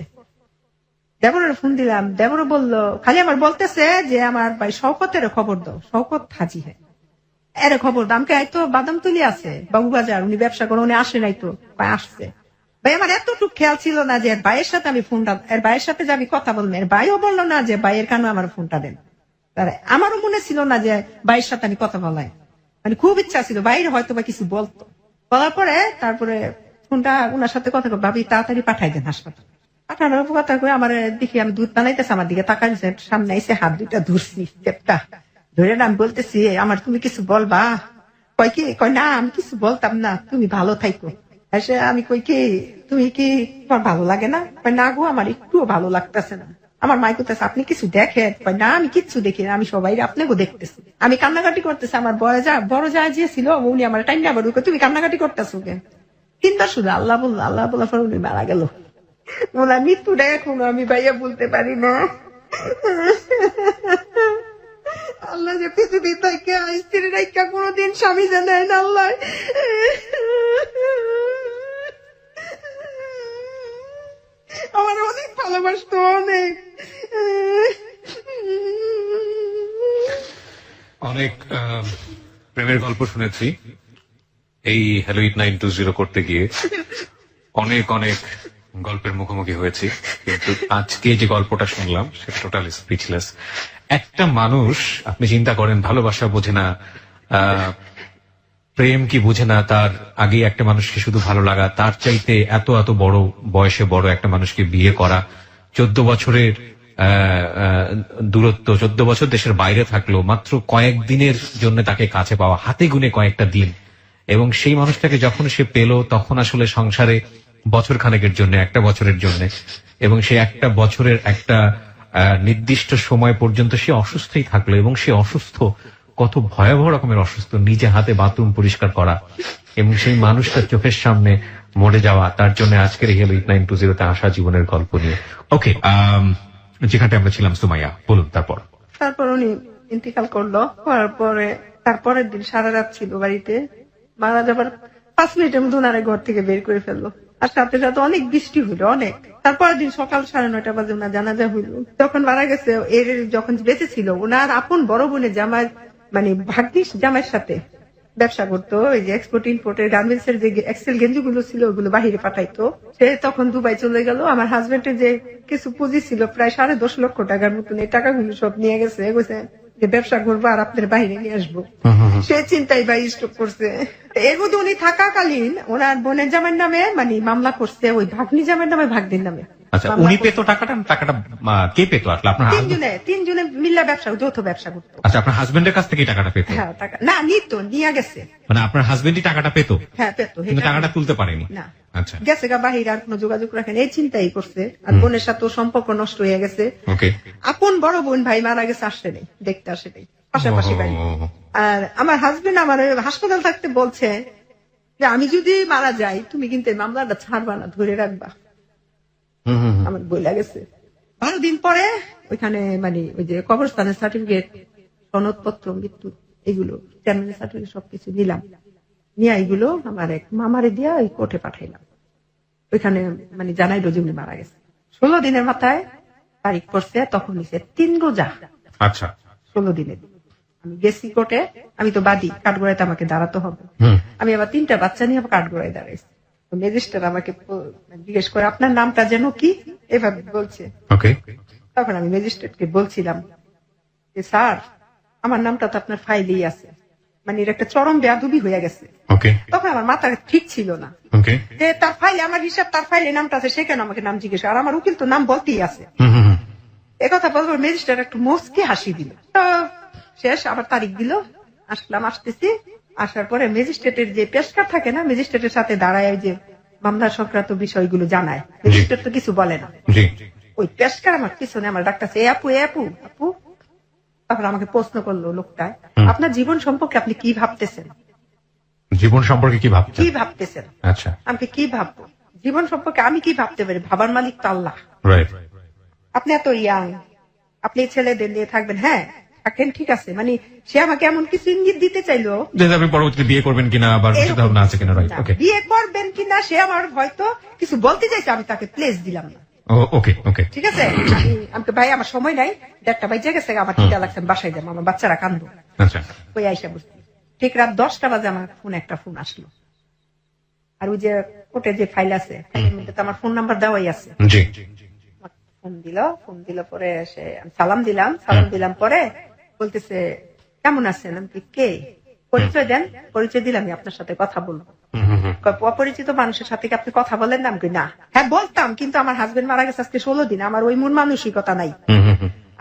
দেবরের ফোন দিলাম, দেবর বললো, খালি আমার বলতেছে যে আমার ভাই শওকতের খবর দাও, শওকত হাজি হ্যাঁ এর খবর দাও। আমাকে তো বাদাম তুলি আছে বাবুবাজার, উনি ব্যবসা করে, উনি আসে নাই তো, আসছে। ভাই আমার এতটুকু খেয়াল ছিল না যে ভাইয়ের সাথে আমি ফোনটা, এর ভাইয়ের সাথে যে আমি কথা বললাম, এর ভাইও বললো না যে ভাইয়ের কেন আমার ফোনটা দেন। আমারও মনে ছিল না যে ভাইয়ের সাথে আমি কথা বলাই, মানে খুব ইচ্ছা ছিল বাইরে হয়তো বা কিছু বলতো। বলার পরে তারপরে ফোনটা ওনার সাথে কথা ভাবি তাড়াতাড়ি পাঠাই দেন হাসপাতাল। পাঠানোর কথা করে আমার দেখি আমি দুধ বানাইতেছে, আমার দিকে তাকাইছে, সামনে এসে হাত 2টা ধরছি, চেপটা ধরে আমি বলতেছি আমার তুমি কিছু বলবা? কয় না আমি কিছু বলতাম না, তুমি ভালো থাইকো। এসে আমি কই কি তুমি কি তোমার ভালো লাগে না? না গো আমার একটুও ভালো লাগতেছে না। আমার মাই করতেছে আপনি কিছু দেখেন? না আমি কিচ্ছু দেখি না, আমি সবাই আপনাকে দেখতেছি। আমি কান্নাকাটি করতেছি। আমার বড় যা যে ছিল উনি আমার টাইম আবার তুমি কান্নাকাটি করতেছো কেন? কিন্তু শুধু আল্লাহ বলার পর উনি মারা গেল। ওনার মৃত্যুটা এখনো আমি ভাইয়া বলতে পারি না। আল্লাহ যে পৃথিবী থেকে স্ত্রী রেখা কোনোদিন স্বামী জানায় না। আল্লাহ আমার অনেক ভালোবাসতো, অনেক প্রেমের গল্প শুনেছি এই হ্যালো 8920 করতে গিয়ে, অনেক গল্পের মুখোমুখি হয়েছি, কিন্তু আজকে যে গল্পটা শুনলাম সেটা টোটাল স্পিচলেস। একটা মানুষ, আপনি চিন্তা করেন, ভালোবাসা বোঝে না, প্রেম কি বুঝে না, তার আগে একটা মানুষকে শুধু ভালো লাগা, তার চাইতে এত বড় বয়সে বড় একটা মানুষকে বিয়ে করা, 14 বছরের দূরত্ব, 14 বছর দেশের বাইরে থাকলো, মাত্র কয়েকদিনের জন্য তাকে কাছে পাওয়া, হাতে গুনে কয়েকটা দিন, এবং সেই মানুষটাকে যখন সে পেল তখন আসলে সংসারে বছর খানেকের জন্য, একটা বছরের জন্য, এবং সে একটা বছরের একটা নির্দিষ্ট সময় পর্যন্ত সে অসুস্থই থাকলো, এবং সে অসুস্থ, কত ভয়াবহ রকমের অসুস্থ, নিজে হাতে বাথরুম পরিষ্কার করা, এবং সেই মানুষটার চোখের সামনে মরে যাওয়া, তার জন্য আজকের এই হেলো 8920 তে আসা জীবনের গল্প নিয়ে। ওকে, যেখানটা আমরা ছিলাম, সুমাইয়া বলুন তারপর। তারপর উনি ইন্তিকাল করলো, করার পরে তারপরের দিন সারা রাত ছিল বাড়িতে। মারা যাবার 5 মিনিটের মধ্যে ওনারে ঘর থেকে বের করে ফেললো, আর সাথে সাথে অনেক বৃষ্টি হইলো, অনেক। তারপরের দিন সকাল 9:30 বাজে ওনার জানাজা হইলো। তখন মারা গেছে, এর যখন বেঁচে ছিল ওনার আপন বড় বোনের জামাই, মানে ভাগ্নিস জামাইয়ের সাথে ব্যবসা করতো, ওই যে এক্সপোর্ট ইম্পোর্টের গার্মেন্টস এর যে এক্সেল গেঞ্জি গুলো ছিল ওগুলো বাহিরে পাঠাইতো। সে তখন দুবাই চলে গেল। আমার হাজবেন্ডের যে কিছু পুঁজি ছিল প্রায় 10.5 লক্ষ টাকার মতন, এই টাকাগুলো সব নিয়ে গেছে, যে ব্যবসা করবো আর আপনার বাইরে নিয়ে আসবো। সে চিন্তায় ভাই স্টপ করছে। এর মধ্যে উনি থাকাকালীন ওনার বোনের জামাইয়ের নামে মানে মামলা করছে, ওই ভাগ্নি জামাইয়ের নামে ভাগ্নির নামে। আচ্ছা, উনি পেতো টাকাটা, টাকাটা কে পেতো আসলে? আপনার তিনজনে মিল্লা ব্যবসা, যৌথ ব্যবসা করতো। আচ্ছা, আপনার হাজবেন্ডের কাছ থেকে টাকাটা পেতো? হ্যাঁ, টাকা না নিত, নিয়ে গেছে। মানে আপনার হাজবেন্ডই টাকাটা পেতো? হ্যাঁ, পেতো, কিন্তু টাকাটা তুলতে পারেনি। না, আচ্ছা, গেছে গা বাহিরে, আর কোনো যোগাযোগ রাখেন, এই চিন্তাই করছে। আর বোনের সাথে সম্পর্ক নষ্ট হয়ে গেছে। ওকে। আপন বড় বোন ভাই মারা গেছে, আসে নেই, দেখতে আসে নেই, পাশাপাশি বাড়ি। আর আমার হাজবেন্ড আমার হাসপাতাল থাকতে বলছে যে আমি যদি মারা যাই তুমি কিন্তু এই মামলাটা ছাড়বা না, ধরে রাখবা। আমার বইলা গেছে। 12 দিন পরে ওইখানে মানে ওই যে কবরস্থানের সার্টিফিকেট, সনদপত্র, মৃত্যু, এগুলো চেয়ারম্যানের সার্টিফিকেট সবকিছু নিলাম, নিয়ে এগুলো আমার এক মামারে দিয়া ওই কোর্টে পাঠাইলাম। ওইখানে মানে জানাইলো যে উনি মারা গেছে। 16 দিনের মাথায় তারিখ পড়ছে, তখন নিছে 3 রোজা। আচ্ছা, 16 দিনে আমি গেছি কোর্টে। আমি তো বাদী, কাঠগড়াইতে আমাকে দাঁড়াতে হবে। আমি আবার 3টা বাচ্চা নিয়ে কাঠগড়ায় দাঁড়াইছি। ম্যাজিস্ট্রেট আমাকে জিজ্ঞেস করে আপনার নামটা যেন কি, এভাবে বলছে। তখন আমি ম্যাজিস্ট্রেটকে বলছিলাম যে স্যার আমার নামটা তো আপনার ফাইলেই আছে, মানে এর একটা চরম বেয়াদবি হয়ে গেছে। তখন আমার মাথা ঠিক ছিল না যে তার ফাইলে আমার হিসাব, তার ফাইলে নামটা আছে, সে কেন আমাকে নাম জিজ্ঞেস, আর আমার উকিল তো নাম বলতেই আছে। একথা বলবো, ম্যাজিস্ট্রেট একটু মুচকি হাসি দিল। তো শেষ, আবার তারিখ দিল, আসলাম, আসতেছি। আসার পরে ম্যাজিস্ট্রেটের যে পেশকার থাকে না, ম্যাজিস্ট্রেটের সাথে দাঁড়ায় যে মামলা সংক্রান্ত বিষয়গুলো জানায়, ম্যাজিস্ট্রেট তো কিছু বলে না। ওই পেশকার আমার পিছনে আমার ডাক্তারছে, এ আপু, এ আপু, আপু। তারপর আমাকে প্রশ্ন করলো লোকটা, আপনার জীবন সম্পর্কে আপনি কি ভাবতেছেন? জীবন সম্পর্কে কি ভাবতেছেন? আচ্ছা, আমাকে কি ভাববো? জীবন সম্পর্কে আমি কি ভাবতে পারি? ভাবার মালিক তো আল্লাহ। আপনি এত ইয়াং, আপনি ছেলেদের নিয়ে থাকবেন, হ্যাঁ থাকেন, ঠিক আছে। মানে সে আমাকে এমন কিছু ইঙ্গিত দিতে চাইলো যে আপনি পরবর্তীতে বিয়ে করবেন কিনা, বা আছে কিনা। বিয়ে করবেন কিনা সে আমার হয়তো কিছু বলতে চাইছে, আমি তাকে প্লেস দিলাম না। ঠিক আছে, আমাকে ভাই আমার সময় নাই, 1:30 বাজে গেছে, আমার খিদা লাগছে, বাসায় যাবো, আমার বাচ্চারা কান্দো। ওই আইসা বুঝছি, ঠিক রাত 10টা বাজে আমার একটা ফোন আসলো। আর ওই যে কোর্টে যে ফাইল আছে, ফাইলের মধ্যে তো আমার ফোন নাম্বার দেওয়াই আছে। ফোন দিল পরে সালাম দিলাম পরে বলতেছে কেমন আছেন? আমি কে? পরিচয় দেন। পরিচয় দিলাম, আপনার সাথে কথা বলবো। অপরিচিত মানুষের সাথে কি আপনি কথা বলেন? নাম কি না? হ্যাঁ বলতাম, কিন্তু আমার হাজবেন্ড মারা গেছে আজকে 16 দিন, আমার ওই মন মানসিকতা নাই,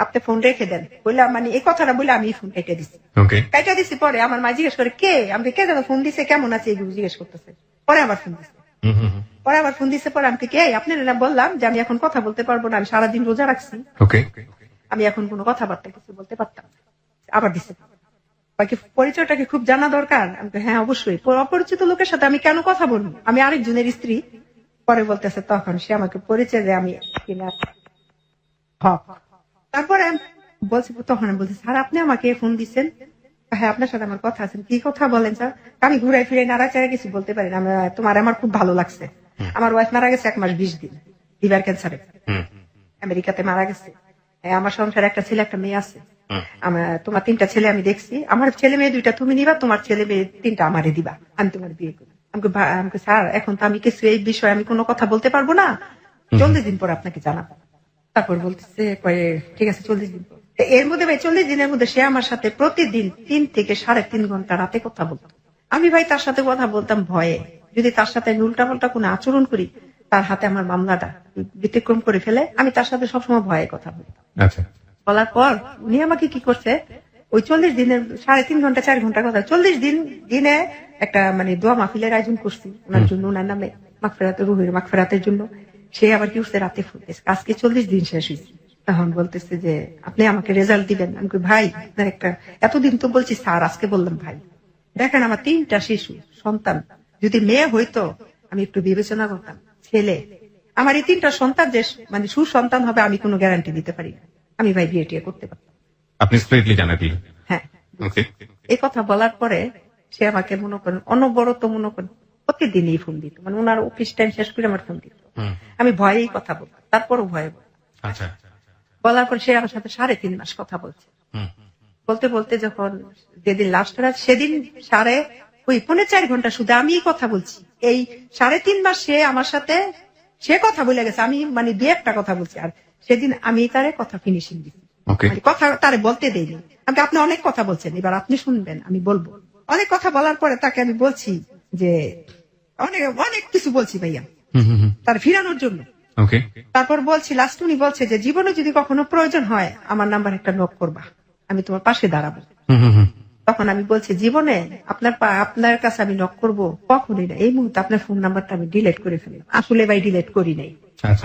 আপনি ফোন রেখে দেন। বললাম, মানে এই কথাটা বলে আমি ফোন কেটে দিছি। পরে আমার মা জিজ্ঞেস করে কে? আমি কে যেন ফোন দিছে, কেমন আছে এগুলো জিজ্ঞেস করতেছে। পরে আবার ফোন দিছে, পরে আমি কে? আপনার না বললাম যে আমি এখন কথা বলতে পারবো না, আমি সারাদিন রোজা রাখছি, আমি এখন কোনো কথাবার্তা কিছু বলতে পারতাম। আবার দিছে, পরিচয়টা কি খুব জানা দরকার? আমি হ্যাঁ অবশ্যই। অপরিচিত লোকের সাথে আমি কেন কথা বলবো? আমি আরেকজনের স্ত্রী। পরে বলতেছে, তখন সে আমাকে পরিচয় দেয় আমি কিনা হক। তারপরে বলছি, তখন আমি বলছি স্যার আপনি আমাকে ফোন দিচ্ছেন? হ্যাঁ আপনার সাথে আমার কথা আছে। কি কথা বলেন স্যার? আমি ঘুরাই ফিরে নাড়াচাড়া কিছু বলতে পারি না। আমার খুব ভালো লাগছে, আমার ওয়াইফ মারা গেছে 1 মাস 20 দিন লিভার ক্যান্সারে, আমেরিকাতে মারা গেছে। আমার সংসারে একটা ছেলে একটা মেয়ে আছে। তোমার 3টা ছেলে আমি দেখছি, আমার ছেলে মেয়ে 2টা তুমি নিবা, তোমার ছেলে মেয়ে 3টা আমারে দিবা, আমি তোমার বিয়ে করি। আমাকে স্যার এখন তো আমি কিছু এই বিষয়ে আমি কোনো কথা বলতে পারবো না, 40 দিন পর আপনাকে জানাবো। তারপর বলতেছে ঠিক আছে 40 দিন পর। এর মধ্যে ভাই 40 দিনের মধ্যে সে আমার সাথে প্রতিদিন 3 থেকে 3.5 ঘন্টা রাতে কথা বলতো। আমি ভাই তার সাথে কথা বলতাম ভয়ে, যদি তার সাথে উল্টা পাল্টা কোনো আচরণ করি তার হাতে আমার মামলাটা ব্যতিক্রম করে ফেলে, আমি তার সাথে সবসময় ভয়ে কথা বলতাম। বলার পর উনি আমাকে কি করছে, ওই 40 দিনের 3.5 ঘন্টা 4 ঘন্টা কথা 40 দিনে একটা মানে দোয়া মাহফিলের আয়োজন করছি ওনার জন্য, ওনার নামে মাগফিরাতের রুহের মাগফিরাতের জন্য। সে আবার কি উঠছে রাতে ফুটতেছে, আজকে 40 দিন শেষ হয়েছে। তখন বলতেছে যে আপনি আমাকে রেজাল্ট দিবেন। আমি কই ভাই আপনার একটা, এতদিন তো বলছি স্যার, আজকে বললাম ভাই। দেখেন আমার 3টা শিশু সন্তান, যদি মেয়ে হইতো আমি একটু বিবেচনা করতাম, ছেলে। আমার এই 3টা সন্তান যে মানে সুসন্তান হবে আমি কোনো গ্যারান্টি দিতে পারি না। আমি ভাই বিয়ে টিয়ে করতে পারতাম। আপনি স্ট্রেটলি জানাই দিলেন। হ্যাঁ, ওকে। এই কথা বলার পরে সে আমাকে মনে করেন অনবরত মনে করেন প্রতিদিনই ফোন দিত, মানে ওনার অফিস টাইম শেষ করে আমার ফোন দিত। আমি ভয়েই কথা বলতাম, তারপরও ভয়ে আচ্ছা। বলার পর সে আমার সাথে 3.5 মাস কথা বলছে। বলতে বলতে যখন যেদিন লাস্ট রাত, সেদিন 4.5 ঘন্টা শুধু আমি কথা বলছি। এই 3.5 মাস সে আমার সাথে সে কথা বলে গেছে, আমি মানে 2-1টা কথা বলছি। আর সেদিন আমি তারে কথা ফিনিশিং দিচ্ছি, মানে কথা তারে বলতে দেইনি। আপনি অনেক কথা বলছেন, এবার আপনি শুনবেন, আমি বলবো। অনেক কথা বলার পরে তাকে আমি বলছি যে অনেক অনেক কিছু বলছি ভাইয়া তার ফিরানোর জন্য। তারপর বলছি, লাস্ট উনি বলছে যে জীবনে যদি কখনো প্রয়োজন হয় আমার নাম্বার একটা নক করবা, আমি তোমার পাশে দাঁড়াবো। তখন আমি বলছি জীবনে আপনার কাছে আমি নক করবো কখনোই না, এই মুহূর্তে আপনার ফোন নাম্বারটা আমি ডিলিট করে ফেলি। আসলে ভাই ডিলিট করি নাই,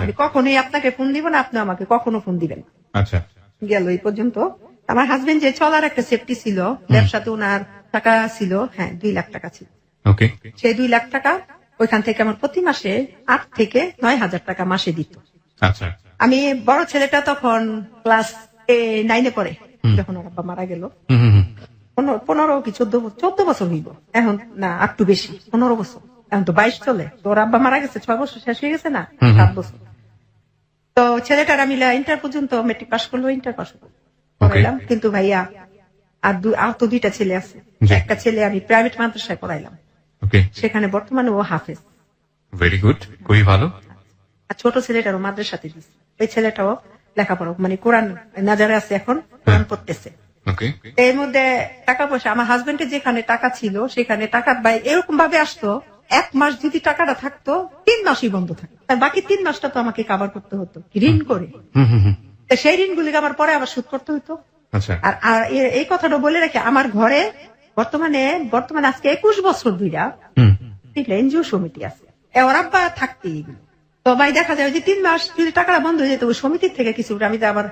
আমি কখনোই আপনাকে ফোন দিব না, আপনি আমাকে কখনো ফোন দিবেন। গেল এই পর্যন্ত। আমার হাজবেন্ড যে চলার একটা সেফটি ছিল, ব্যবসাতে ওনার টাকা ছিল, হ্যাঁ 2 লাখ টাকা ছিল। সেই 2 লাখ টাকা ওইখান থেকে আমার প্রতি মাসে 8 থেকে 9,000 টাকা মাসে দিত। আমি বড় ছেলেটা তখন ক্লাস 9-এ পড়ে যখন ওর আব্বা মারা গেল। 15 কি 14 বছর হইব এখন, না একটু বেশি, 15 বছর। এখন তো 22 চলে। তোর আব্বা মারা গেছে 6 বছর শেষ হয়ে গেছে না, 7 বছর। তো ছেলেটারা মিলে ইন্টার পর্যন্ত মেট্রিক পাস করলো, ইন্টার পাস করাইলাম। কিন্তু ভাইয়া আর তো 2টা ছেলে আছে। একটা ছেলে আমি প্রাইভেট মাদ্রাসায় পড়াইলাম, সেখানে বর্তমানে ও হাফেজ। ভেরি গুড, খুবই ভালো। আর ছোট ছেলেটারও মাদ্রাসাতে দিচ্ছে, ওই ছেলেটাও লেখাপড়া মানে কোরআন নাজারে আছে, এখন কোরআন পড়তেছে। এর মধ্যে টাকা পয়সা আমার হাজবেন্ডের যেখানে টাকা ছিল সেখানে টাকা এরকম ভাবে আসতো, 1 মাস যদি টাকাটা থাকতো 3 মাসই বন্ধ থাকতো, বাকি 3 মাসটা তো আমাকে কাভার করতে হতো ঋণ করে। সেই ঋণগুলিকে আমার পরে আবার শোধ করতে হতো। আর এই কথাটা বলে রাখি, আমার ঘরে বর্তমানে আজকে 21 বছর ধরে এনজিও সমিতি আছে, ওর আব্বা থাকতে এগুলো। তো ভাই দেখা যায় যে 3 মাস যদি টাকাটা বন্ধ হয়ে যেত, ওই সমিতির থেকে কিছু, আমি তো আবার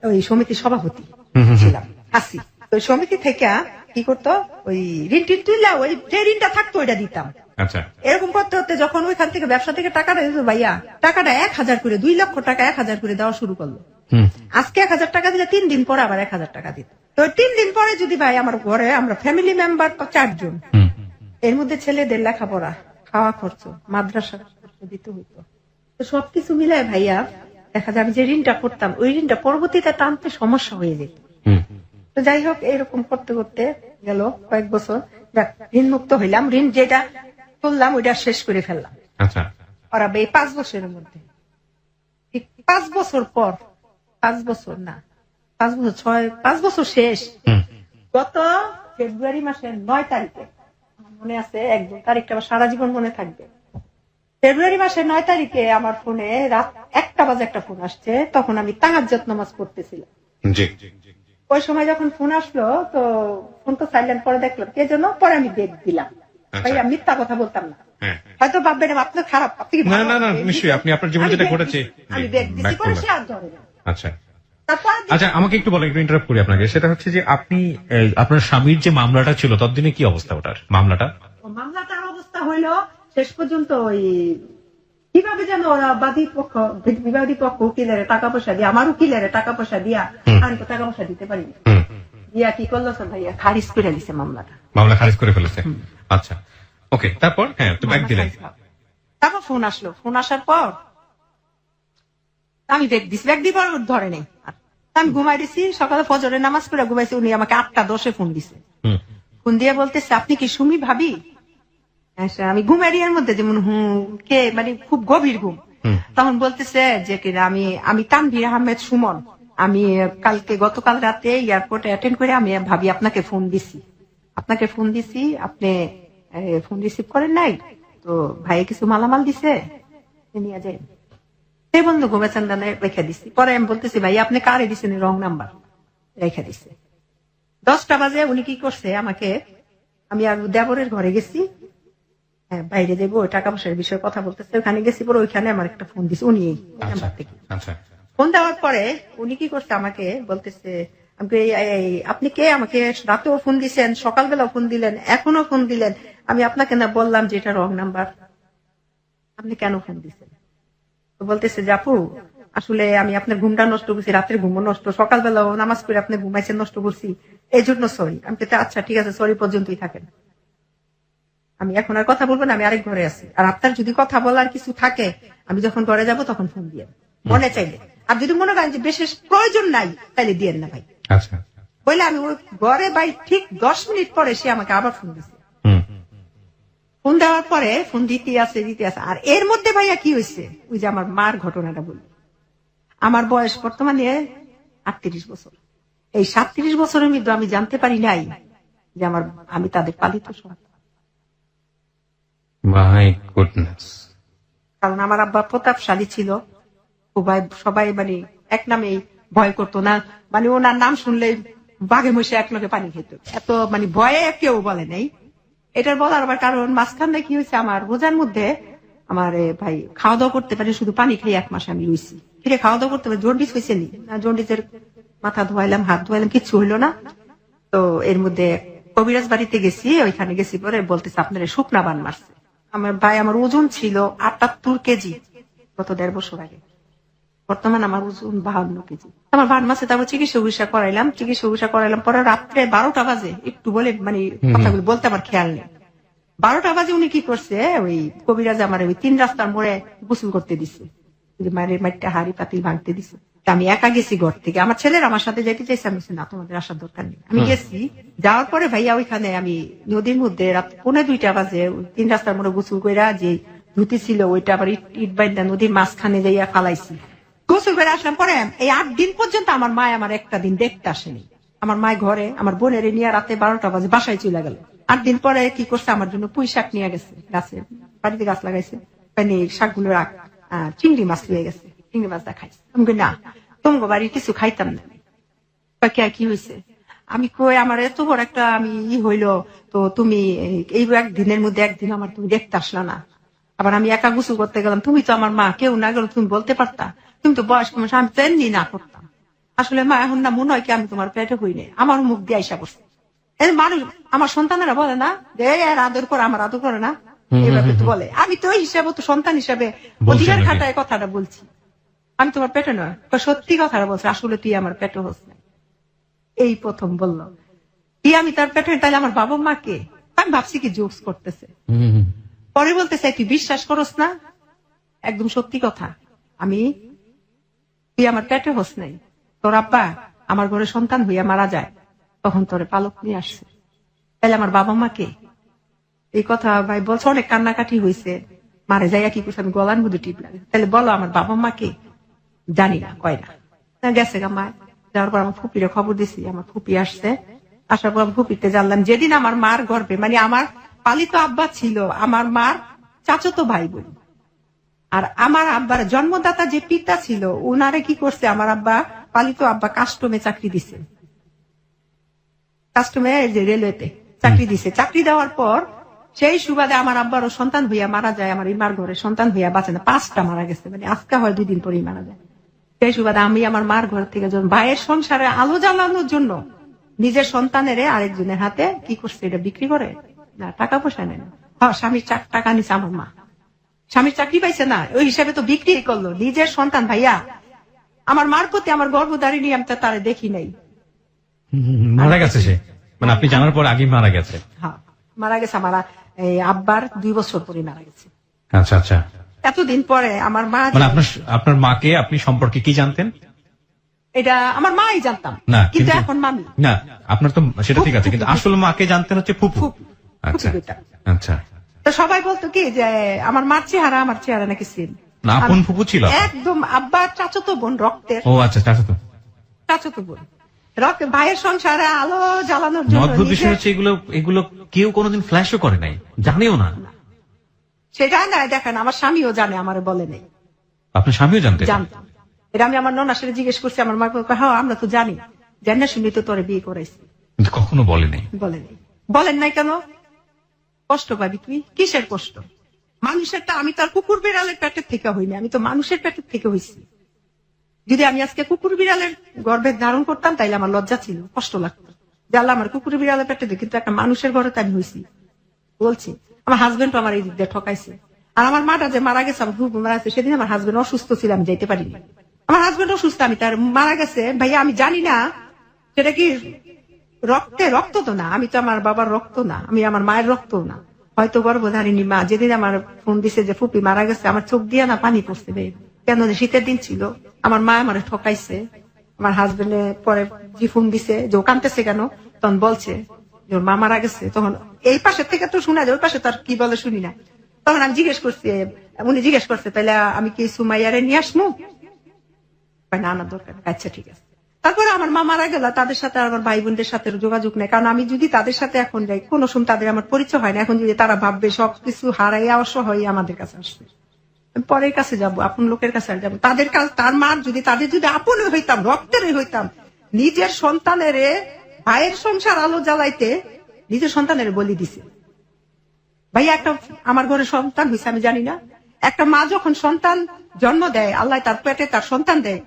ওই সমিতির সভাপতি ছিলাম, আসি। ওই সমিতি থেকে কি করতো, ওই ঋণ টিন তুললা, ওই যে ঋণটা থাকতো ওইটা দিতাম। এরকম করতে হতে যখন ওইখান থেকে ব্যবসা থেকে টাকাটা দিত ভাইয়া, টাকাটা 1,000 করে, 2 লক্ষ টাকা 1,000 করে দেওয়া শুরু করলো। আজকে 1,000 টাকা দিলে 3 দিন পরে আবার 1,000 টাকা দিত। তো 3 দিন পরে যদি ভাই আমার ঘরে আমরা ফ্যামিলি মেম্বার তো 4 জন, এর মধ্যে ছেলেদের লেখাপড়া, খাওয়া খরচ, মাদ্রাসা খরচ দিতে হইতো। তো সবকিছু মিলায় ভাইয়া দেখা যায় আমি যে ঋণটা করতাম, ওই ঋণটা পরবর্তীতে টানতে সমস্যা হয়ে যেত। তো যাই হোক, এরকম করতে করতে গেল কয়েক বছর, ঋণ মুক্ত হইলাম। ঋণ যেটা তুললাম ওইটা শেষ করে ফেললাম। ওরা এই 5 বছরের মধ্যে, ঠিক 5 বছর পর, 5 বছর না 5 বছর 5 বছর শেষ, গত ফেব্রুয়ারি মাসের 9 তারিখে, মনে আছে একদম তারিখটা আমার সারা জীবন মনে থাকবে। ফেব্রুয়ারি মাসের 9 তারিখে আমার ফোনে রাত 1টা বাজে একটা ফোন আসছে, তখন আমি তাহাজ্জুদ নামাজ পড়তেছিলাম। ওই সময় যখন ফোন আসলো, তো ফোন তো সাইলেন্ট, পরে দেখলাম কে যেন, পরে আমি বেগ দিলাম। ভাইয়া মিথ্যা কথা বলতাম না, হয়তো ভাববেন আপনার খারাপ, না নিশ্চয়ই আপনি আপনার জীবনে যেটা ঘটেছে আমি বেগ দিছি, পরে সে আর ধরে না। আচ্ছা, আমাকে একটু বলেন, একটু ইন্টারাপ্ট করি আপনাকে। সেটা হচ্ছে যে আপনি আপনার স্বামীর যে মামলাটা ছিল ততদিনে কি অবস্থা, ওটার মামলাটার অবস্থা হইলো শেষ পর্যন্ত ওই কিভাবে যেন ওরা বিবাদী পক্ষ উকিলের টাকা পয়সা দিয়ে, আমার উকিলের টাকা পয়সা দিয়া, আমি তো টাকা পয়সা দিতে পারিনি, দিয়া কি করলো ভাইয়া, খারিজ করে দিছে মামলা খারিজ করে ফেলেছে। আচ্ছা, ওকে। তারপর ব্যাগ দিলেন, তারপর ফোন আসলো। ফোন আসার পর আমি ব্যাগ দিছি, ব্যাগ দিবার ধরে নেই, আমি ঘুমাই দিছি। সকালে ফজরের নামাজ পড়ে ঘুমাইছি, উনি আমাকে 8টা 10-এ ফোন দিছে। ফোন দিয়ে বলতেছে আপনি কি সুমি ভাবি? আমি ঘুমের মধ্যে যেমন কে, মানে খুব গভীর ঘুম। তখন বলতেছে যে কিনা আমি তানভীর আহমেদ সুমন, আমি গতকাল রাতে এয়ারপোর্টে অ্যাটেন্ড করে আমি ভাবি আপনাকে ফোন দিছি, আপনি ফোন রিসিভ করেন নাই, তো ভাই কিছু মালামাল দিছে নিয়ে যাই। সেই বন্ধু ঘুমেছেন রেখে দিছি। পরে আমি বলতেছি ভাই আপনি কারে দিচ্ছেন, রং নাম্বার রেখে দিছে। 10টা বাজে উনি কি করছে আমাকে, আমি আর দেবরের ঘরে গেছি, হ্যাঁ বাইরে দেবো ওই টাকা পয়সার বিষয়ে কথা বলতেছে, ওখানে গেছি পরে ওইখানে আমার একটা ফোন দিছে উনি এই নাম্বার থেকে। আচ্ছা ফোন দেওয়ার পরে উনি কি করছে আমাকে বলতেছে, আমাকে আপনি কে, আমাকে রাতেও ফোন দিছেন, সকালবেলাও ফোন দিলেন, এখনো ফোন দিলেন, আমি আপনাকে না বললাম যে এটা রং নাম্বার, আপনি কেন ফোন দিচ্ছেন? তো বলতেছে যে আপু আসলে আমি আপনার ঘুমটা নষ্ট করছি, রাতের ঘুমও নষ্ট, সকালবেলাও নামাজ পড়ে আপনি ঘুমাইছেন নষ্ট করছি, এই জন্য সরি। আমি বলতে আচ্ছা ঠিক আছে, সরি পর্যন্তই থাকেন, আমি এখন আর কথা বলবো না, আমি আরেক ঘরে আছি, আর আপনার যদি কথা বলার কিছু থাকে আমি যখন ঘরে যাব তখন ফোন দিয়ে মনে চাইলে, আর যদি মনে করেন যে বিশেষ প্রয়োজন নাই তাহলে দিয়েন না ভাই। আচ্ছা বলে আমি ওই ঘরে ভাই ঠিক 10 মিনিট পরে সে আমাকে আবার ফোন দিচ্ছে। ফোন দেওয়ার পরে ফোন দিতে আছে, আর এর মধ্যে ভাইয়া কি হয়েছে, ওই যে আমার মার ঘটনাটা বলি। আমার বয়স বর্তমানে 38 বছর। এই 37 বছরের মধ্যে আমি জানতে পারি নাই যে আমি তাদের পালিত সন্তান। My goodness. কারণ আমার আব্বা প্রতাপশালী ছিল, সবাই মানে এক নামেই ভয় করতো না, মানে ওনার নাম শুনলে বাঘে মশে এক লোকে পানি খেত, এত মানে ভয়ে কেউ বলে নাই। এটার বলার আবার কারণ মাঝখানে কি হয়েছে, আমার রোজার মধ্যে আমার ভাই খাওয়া দাওয়া করতে পারে, শুধু পানি খেয়ে 1 মাস আমি রয়েছি, ফিরে খাওয়া দাওয়া করতে পারে, জন্ডিস হয়েছে নি, জন্ডিসের মাথা ধোয়াইলাম, হাত ধোয়াইলাম, কিচ্ছু হইলো না। তো এর মধ্যে কবিরাজ বাড়িতে গেছি, ওইখানে গেছি পরে বলতেছে আপনার শুকনা বান মারছে। আমার ভাই আমার ওজন ছিল 78 কেজি গত 1.5 বছর আগে, বর্তমান আমার ওজন 52 কেজি। আমার বান মাসে তারপর চিকিৎসা করাইলাম পরে রাত্রে 12টা বাজে, একটু বলে মানে কথাগুলো বলতে আমার খেয়াল নেই, 12টা বাজে উনি কি করছে, ওই কবিরাজ আমার ওই 3 রাস্তার মোড়ে গোসল করতে দিছে, মায়ের মাটিটা হাড়ি পাতিল ভাঙতে দিছে। আমি একা গেছি ঘর থেকে, আমার ছেলের আমার সাথে যেতে চাইছে, আমি না তোমাদের আসার দরকার নেই। আমি গেছি, যাওয়ার পরে ভাইয়া ওইখানে আমি নদীর মধ্যে রাত 1:45 বাজে 3 রাস্তার মোড়ে গোসল কইরা যে ধুতি ছিল ওইটা আবার ইট বাইন্দা নদীর মাঝখানে যাইয়া ফালাইছি, গোসল করে আসলাম। পরে এই 8 দিন পর্যন্ত আমার মা আমার একটা দিন দেখতে আসেনি। আমার মায় ঘরে আমার বোনের নিয়ে রাতে 12টা বাজে বাসায় চলে গেল। 8 দিন পরে কি করছে, আমার জন্য পুঁই শাক নিয়ে গেছে, গাছে বাড়িতে গাছ লাগাইছে, শাকগুলো রাখ, চিংড়ি মাছ নিয়ে গেছে, চিংড়ি মাছটা খাইছে। আমি না তোমার বাড়ির কিছু খাইতাম না। কি হয়েছে, আমি কই আমার এত বড় একটা আমি হইলো, তো তুমি এই একদিনের মধ্যে একদিন আমার তুমি দেখতে আসলা না, আবার আমি একা গোসল করতে গেলাম, তুমি তো আমার মা, কেউ না গেল তুমি বলতে পারতা, তুমি তো বয়স্ক মানুষ, আমি তো এমনি না করতাম। আসলে মা এখন না মনে হয় কি আমি তোমার পেটে হই নাই, আমার মুখ দিয়ে আইসা করছে। মানুষ আমার সন্তানেরা বলে না যে এর আদর করে, আমার আদর করে না, এইভাবে তো বলে। আমি তো ওই হিসাবে তো সন্তান হিসাবে অধিকার খাটায় কথাটা বলছি, আমি তোমার পেটে নয়, সত্যি কথাটা বলছে, আসলে তুই আমার পেটে হস না। এই প্রথম বললো কি আমি তার পেটে, তাহলে আমার বাবা মাকে, আমি ভাবছি কি জোকস করতেছে। পরে বলতেছে তুই বিশ্বাস করস না, একদম সত্যি কথা, তুই আমার পেটে হস নাই, তোর আব্বা আমার ঘরে সন্তান হইয়া মারা যায়, তখন তোরে পালক নিয়ে আসছে, তাহলে আমার বাবা মাকে। এই কথা ভাই বলছে, অনেক কান্নাকাটি হয়েছে, মারে যাইয়া কি করছে, আমি গলার মধ্যে টিপ লাগে, তাহলে বলো আমার বাবা মাকে, জানি না, কয় না, গেছে গা মায়। যাওয়ার পর আমার ফুপিরে খবর দিছি, আমার ফুপি আসছে, আসার পর ফুপিতে জানলাম যেদিন আমার মার গর্ভে, মানে আমার পালিত আব্বা ছিল আমার মার চাচাতো ভাই বোন, আর আমার আব্বার জন্মদাতা যে পিতা ছিল উনারে কি করছে, আমার আব্বা পালিত আব্বা কাস্টমে চাকরি দিছে, কাস্টমে যে রেলওয়েতে চাকরি দিছে। চাকরি দেওয়ার পর সেই সুবাদে আমার আব্বারও সন্তান হইয়া মারা যায়, আমার ইমার ঘরে সন্তান হইয়া বাঁচে না, 5টা মারা গেছে, মানে আজকে হয় 2 দিন পরেই মারা যায়। সেই সুবাদে আমি আমার মার ঘর থেকে যখন ভাইয়ের সংসারে আলো জ্বালানোর জন্য নিজের সন্তানের আরেকজনের হাতে কি করছে, এটা বিক্রি করে না, টাকা পয়সা নেয় না, স্বামীর টাকা নিছে আমার মা, স্বামীর চাকরি পাইছে না, ওই হিসাবে তো বিক্রি করলো নিজের সন্তান। ভাইয়া আমার মার প্রতি আমার গর্ভধারী নিয়ে আমি তো তারা দেখি নাই, মারা গেছে সে, মানে আপনি জানার পর আগে মারা গেছে? হ্যাঁ মারা গেছে, আমার আব্বার 2 বছর পরে মারা গেছে। আচ্ছা আচ্ছা, এতদিন পরে আমার মা, মানে আপনার মাকে আপনি সম্পর্কে কি জানতেন? এটা আমার মাই জানতাম না, কিন্তু এখন মামি না, আপনার তো সেটা ঠিক আছে, কিন্তু আসল মাকে জানতেন হচ্ছে ফুপু। আচ্ছা আচ্ছা, তো সবাই বলতো কি যে আমার মার চেহারা নাকি সেম না, আপন ফুপু ছিল একদম, আব্বার চাচাতো বোন রক্তের। ও আচ্ছা, চাচাতো বোন রক্ত, ভাইয়ের সংসারে আলো জ্বালানোর জন্য। অদ্ভুত বিষয় হচ্ছে এগুলো কেউ কোনোদিন ফ্ল্যাশও করে নাই, জানেও না। সে জানে না, দেখেন আমার স্বামীও জানে, আমারে বলে নেই। আপনার স্বামীও জানতেন? জানতাম, এটা আমি আমার ননার সাথে জিজ্ঞেস করছি, আমার মা হ্যাঁ আমরা তো জানি, জানি না শুনি তো তোরে বিয়ে করাইছি। কিন্তু কখনো বলেনি। বলেন নাই কেন? কষ্ট পাবি তুই, কিসের কষ্ট? মানুষেরটা, আমি তো আর কুকুর বিড়ালের পেটের থেকে হইনি, আমি তো মানুষের পেটের থেকে হইছি। যদি আমি আজকে কুকুর বিড়ালের গর্ভে ধারণ করতাম তাইলে আমার লজ্জা ছিল, কষ্ট লাগতো, জানলা আমার কুকুর বিড়ালের পেটে, কিন্তু একটা মানুষের ঘরে তো আমি হইছি। বলছি আমার হাজবেন্ড আমার এই দিক দিয়ে ঠকাইছে। আর আমার মাটা যে মারা গেছে, আমার খুব মারা গেছে, সেদিন আমার হাজবেন্ড অসুস্থ ছিল, আমি যাইতে পারিনি। আমার হাজবেন্ড অসুস্থ, আমি তার মারা গেছে ভাইয়া, আমি জানি না সেটা কি রক্ত তো না, আমি তো আমার বাবার রক্ত না, আমি আমার মায়ের রক্ত না, হয়তো গর্ভধারিণী মা। যেদিন আমার ফোন দিছে যে ফুপি মারা গেছে, আমার চোখ দিয়ে না পানি পড়ছে ভাই। কেন? শীতের দিন ছিল, আমার মা আমার ঠকাইছে। আমার হাজবেন্ডে পরে যে ফোন দিছে যে ও কাঁদতেছে কেন, তখন বলছে যে ওর মা মারা গেছে। তখন এই পাশের থেকে তো শোনা যায়, ওই পাশে তো আর কি বলে শুনি না। তখন আমি জিজ্ঞেস করছি, উনি জিজ্ঞেস করছে তাহলে আমি কি সুমাইয়ারে নিয়ে আসমু? না আনার দরকার, আচ্ছা ঠিক আছে। তারপরে আমার মা মারা গেল, তাদের সাথে আমার ভাই বোনদের সাথে যোগাযোগ নেই, কারণ আমি যদি তাদের সাথে এখন যাই, কোন সময় তাদের আমার পরিচয় হয় না। এখন যদি তারা ভাববে সবকিছু হারাইয়া অসহায় আমাদের কাছে আসবে, পরের কাছে যাব, আপন লোকের কাছে আর যাবো? তাদের কাছে, তার মা যদি, তাদের যদি আপন হইতাম, রক্তের হইতাম, নিজের সন্তানের ভাইয়ের সংসার আলো জ্বালাইতে নিজের সন্তানের বলি দিছে। ভাইয়া একটা আমার ঘরে সন্তান হয়েছে, আমি জানি না। একটা মা যখন সন্তান জন্ম দেয়, আল্লাহ তার পেটে তার সন্তান দেয়,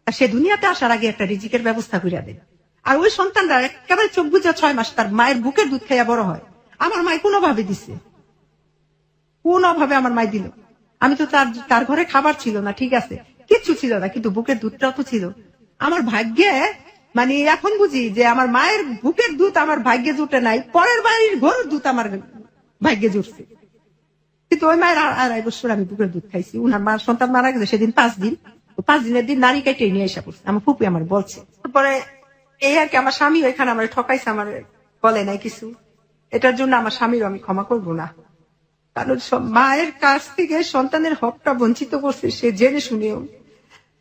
সে দুনিয়াতে আসার আগে একটা রিজিকের ব্যবস্থা করে দেয়। আর ওই সন্তানরা একেবারে চোখ বুঝা 6 মাস তার মায়ের বুকের দুধ খাইয়া বড় হয়। আমার মায় কোনোভাবে দিছে, কোনোভাবে আমার মায় দিল। আমি তো তার ঘরে খাবার ছিল না, ঠিক আছে, কিচ্ছু ছিল না, কিন্তু বুকের দুধটাও তো ছিল। আমার ভাগ্যে, মানে এখন বুঝি যে আমার মায়ের বুকের দুধ আমার ভাগ্যে জুটে নাই, পরের বাড়ির ঘরের দুধ আমার ভাগ্যে জুটছে। কিন্তু ওই মায়ের 2.5 বছর আমি বুকের দুধ খাইছি। উনার মার সন্তান মারা গেছে সেদিন 5 দিন, 5 দিনের দিন নারী কেটে নিয়ে এসে পড়ছে, আমার ফুপি আমার বলছে। তারপরে এই আর কি, আমার স্বামী ওইখানে আমার ঠকাইছে, আমার বলে নাই কিছু। এটার জন্য আমার স্বামীর আমি ক্ষমা করবো না, কারণ মায়ের কাছ থেকে সন্তানের হকটা বঞ্চিত করছে সে জেনে শুনেও।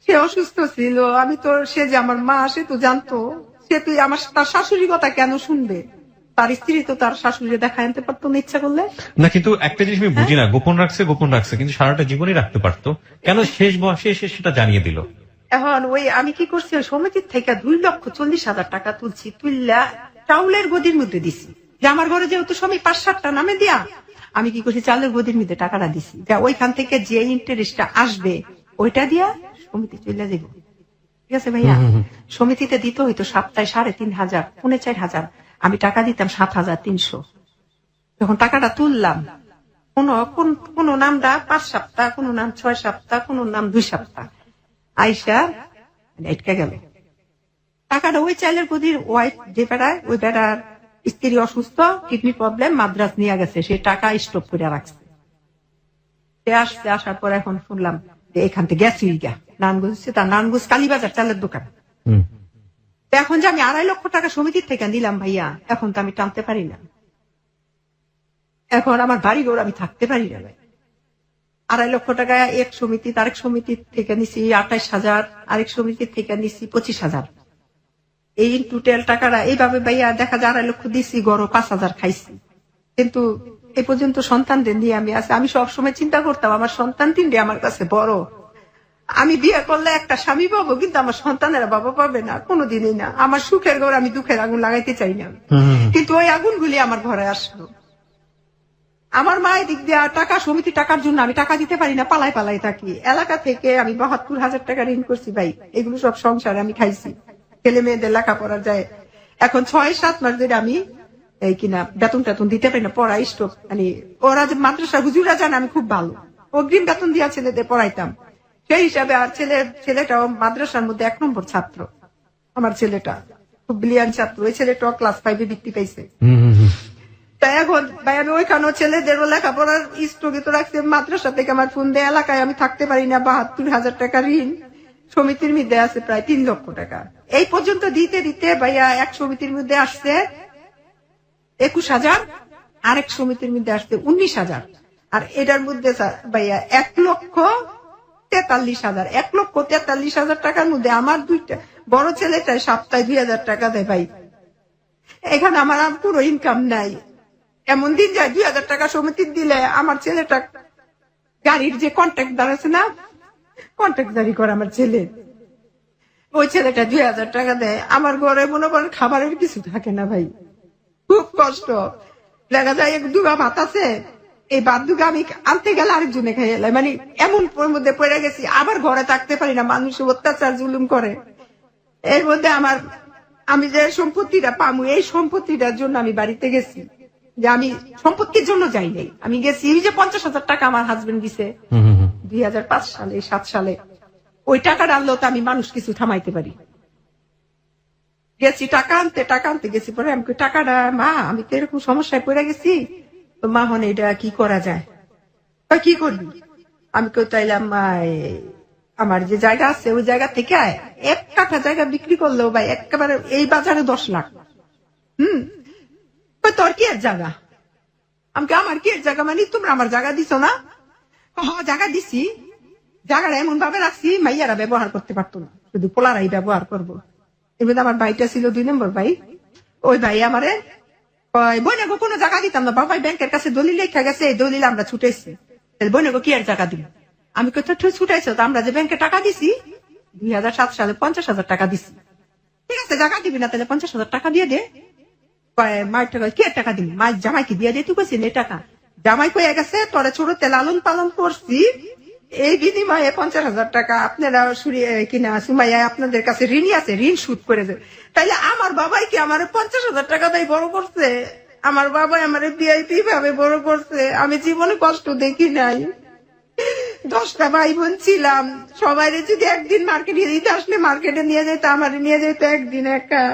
সে অসুস্থ ছিল, আমি তো, সে যে আমার মা সে তো জানতো, সে তুই আমার তার শাশুড়ি কথা কেন শুনবে? তার স্ত্রী তো তার শাশুড়ি দেখা আনতে পারতো না ইচ্ছা করলে। না, কিন্তু একটা জিনিস আমি বুঝি না, গোপন রাখছে, কিন্তু সারাটা জীবনই রাখতে পারতো, কেন শেষ বয়সে এসে সেটা জানিয়ে দিল? এখন ওই আমি কি করছি, ওই সমিতির থেকে 2,40,000 টাকা তুলছি, তুললা চাউলের গদির মধ্যে দিছি, যে আমার ঘরে যেহেতু সবাই 5-7টা নামে দিয়া, আমি কি করছি চাউলের গদির মধ্যে টাকাটা দিছি, যা ওইখান থেকে যে ইন্টারেস্টটা আসবে ওইটা দিয়া সমিতি চলে যাবো। ঠিক আছে ভাইয়া? সমিতিতে দিতে হইতো সপ্তাহে 3,500, 4,500, আমি টাকা দিতাম 7,300। যখন টাকাটা তুললাম, কোন নামটা 5 সপ্তাহ, কোন নাম 6 সপ্তাহ, কোন নাম 2 সপ্তাহ আইসা আটকে গেল টাকাটা। ওই চাইলের গদির ওয়াইফ যে বেড়ায়, ওই বেড়ার স্ত্রী অসুস্থ, কিডনি প্রবলেম, মাদ্রাজ নিয়ে গেছে, সে টাকা স্টপ করে রাখছে। সে আসছে, আসার পর এখন শুনলাম যে এখান থেকে গেছে নারায়ণগঞ্জ, তার নারায়ণগঞ্জ কালীবাজার চালের দোকান। এখন যে আমি 2.5 লক্ষ টাকা সমিতির থেকে নিলাম ভাইয়া, এখন তো আমি টানতে পারি না। এখন আমার বাড়ি ঘর আমি থাকতে পারি না ভাই। 2.5 লক্ষ টাকা এক সমিতি, আরেক সমিতির থেকে নিছি 28,000, আরেক সমিতির থেকে নিছি 25,000। এই টোটাল টাকাটা এইভাবে ভাইয়া দেখা যায় 2.5 লক্ষ দিছি, গড় 5,000 খাইছি। কিন্তু এই পর্যন্ত সন্তানদের নিয়ে আমি আছি। আমি সবসময় চিন্তা করতাম আমার সন্তান 3টে আমার কাছে বড়, আমি বিয়ে করলে একটা স্বামী পাবো, কিন্তু আমার সন্তানেরা বাবা পাবে না, কোনোদিনই না। আমার সুখের ঘর আমি দুঃখের আগুন লাগাইতে চাই না, কিন্তু ওই আগুনগুলি আমার ঘরে আসলো। আমার মায়ের দিক দিয়ে টাকা, সমিতি টাকার জন্য আমি টাকা দিতে পারি না, পালাই পালাই থাকি। এলাকা থেকে আমি 72,000 টাকা ঋণ করছি ভাই, এগুলো সব সংসারে আমি খাইছি, ছেলে মেয়েদের লেখাপড়া যায়। এখন 6-7 মাস ধরে আমি এই কিনা বেতন টেতন দিতে পারি না, পড়াই স্টপ। মানে ওরা যে মাদ্রাসা হুজুরা জানে আমি খুব ভালো, অগ্রিম বেতন দিয়া ছেলেদের পড়াইতাম, সেই হিসাবে। আর ছেলেটাও মাদ্রাসার মধ্যে 1 নম্বর ছাত্র, আমার ছেলেটা খুব ব্রিলিয়ান্ট ছাত্র। ওই ছেলেটাও ক্লাস 5-এ বৃত্তি পাইছে। তাই এখন ভাই আমি ওইখানেও ছেলেদেরও লেখাপড়ার স্থগিত রাখছি। মাদ্রাসা থেকে আমার ফোন দেয়, এলাকায় আমি থাকতে পারি না, 72,000 টাকা ঋণ সমিতির মধ্যে আছে, প্রায় 3 লক্ষ টাকা। এই পর্যন্ত দিতে দিতে ভাইয়া এক সমিতির মধ্যে আসছে 21,000, আরেক সমিতির মধ্যে আসছে 19,000, আর এটার মধ্যে ভাইয়া 1,43,000। 1,43,000 টাকার মধ্যে আমার 2টা বড় ছেলেটা সপ্তাহে 2,000 টাকা দেয় ভাই। এখানে আমার পুরো ইনকাম নাই। এমন দিন যায় 2,000 টাকা সমিতির দিলে আমার ছেলেটা গাড়ির যে কন্ট্রাক্টদার আছে না, কন্ট্রাক্টদারি করে আমার ছেলে। ওই ছেলেটা 2000 টাকা দেয়, আমার ঘরে মনে করেন খাবারের কিছু থাকে না ভাই, খুব কষ্ট। দেখা যায় এক দুগা ভাত আছে, এই ভাত দুগা আমি আনতে গেলে আরেকজনে খাই এলাই, মানে এমন মধ্যে পড়ে গেছি, আবার ঘরে থাকতে পারি না, মানুষ অত্যাচার জুলুম করে। এর মধ্যে আমি যে সম্পত্তিটা পামু, এই সম্পত্তিটার জন্য আমি বাড়িতে গেছি, যে আমি সম্পত্তির জন্য যাই নাই, আমি গেছি এই যে 50,000 টাকা আমার হাজবেন্ড দিছে 2005 সালে 7 সালে, ওই টাকাটা আনলেও তো আমি মানুষ কিছু থামাইতে পারি। গেছি টাকা আনতে গেছি, পরে আমি কই, টাকাটা মা, আমি তো এরকম সমস্যায় পড়ে গেছি, তো মা হন এটা কি করা যায়? কি করবি? আমি কই তাইলাম আমার যে জায়গা আছে ওই জায়গা থেকে 1 কাঠা জায়গা বিক্রি করলেও ভাই একেবারে এই বাজারে 10 লাখ। তোর কি এর জায়গা? আমাকে আমার কি এর জায়গা, মানে তোমরা আমার জায়গা দিছো না? জায়গা দিছি, জায়গাটা এমন ভাবে রাখছি মাইয়ারা ব্যবহার করতে পারতো না, শুধু পোলারাই ব্যবহার করবো। এবার আমার ভাইটা ছিল 2 নম্বর ভাই, ওই ভাই আমারে বইনাগো কোনো জায়গা দিতাম না, বাবাই ব্যাংকের কাছে দলিল লেখা গেছে, এই দলিল আমরা ছুটেছি, বইনাগো কি আর জায়গা দিব? আমি কোথাও ছুটাইছো, তো আমরা যে ব্যাংকে টাকা দিছি 2007 সালে 50,000 টাকা দিছি, ঠিক আছে জায়গা দিবি না তাহলে 50,000 টাকা দিয়ে দে। মায়ের টাকা কি আর টাকা দিবি? মায়ের জামাইকে দিয়ে দে, তুই কইছিস এই টাকা জামাই কয়ে গেছে তোরা ছোটতে লালন পালন করছি, এই বিনিময়ে 50,000 টাকা আপনারা কিনা সুমাইয়া আপনাদের কাছে ঋণী আছে, ঋণ সুদ করে দেবে। তাইলে আমার বাবাই কি আমার 50,000 টাকা তাই বড় করছে? আমার বাবাই আমার ভিআইপি ভাবে বড় করছে, আমি জীবনে কষ্ট দেখি নাই। 10টা ভাই বোন ছিলাম, সবাই যদি একদিন মার্কেটে দিতে আসলে মার্কেটে নিয়ে যেত, আমার নিয়ে যেত একদিন একা।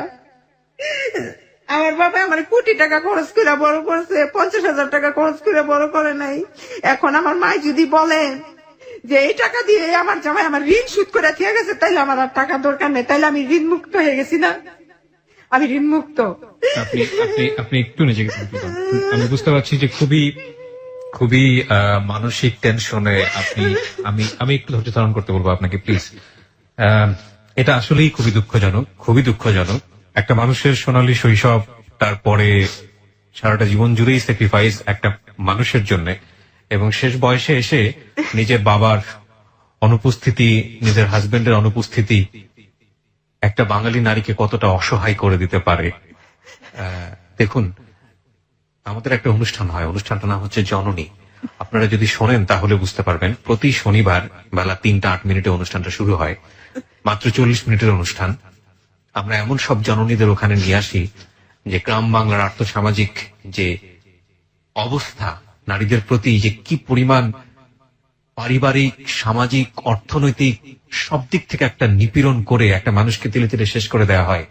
আমার বাবা আমার কোটি টাকা খরচ করে বড় করছে, 50,000 টাকা খরচ করে বড় করে নাই। এখন আমার মা যদি বলে যে এই টাকা দিয়ে আমার জামাই আমার ঋণ সুদ করে দিয়ে গেছে, তাইলে আমার আর টাকা দরকার নেই, তাইলে আমি ঋণ মুক্ত হয়ে গেছি না? আমি ঋণ মুক্ত। আপনি একটু নিজেকে শান্ত করুন। আমি বুঝতে পারছি যে খুবই মানসিক টেনশনে আপনি। আমি একটু ধৈর্য ধারণ করতে বলবো আপনাকে প্লিজ। এটা আসলেই খুবই দুঃখজনক। একটা মানুষের সোনালী শৈশব, তারপরে সারাটা জীবন জুড়েই স্যাক্রিফাইস একটা মানুষের জন্য, এবং শেষ বয়সে এসে নিজের বাবার অনুপস্থিতি, নিজের হাজবেন্ডের অনুপস্থিতি একটা বাঙালি নারীকে কতটা অসহায় করে দিতে পারে। দেখুন, আমাদের একটা অনুষ্ঠান হয়, অনুষ্ঠানটা নাম হচ্ছে জননী। আপনারা যদি শোনেন তাহলে বুঝতে পারবেন। প্রতি শনিবার বেলা 3টা 8 মিনিটে অনুষ্ঠানটা শুরু হয়, মাত্র 40 মিনিটের অনুষ্ঠান। আমরা এমন সব জননীদের ওখানে নিয়ে আসি যে গ্রাম বাংলার আর্থসামাজিক যে অবস্থা, নারীদের প্রতি যে কি পরিমাণ পারিবারিক, সামাজিক, অর্থনৈতিক সব দিক থেকে একটা নিপীড়ন করে একটা মানুষকে তিলে তিলে শেষ করে দেওয়া হয়,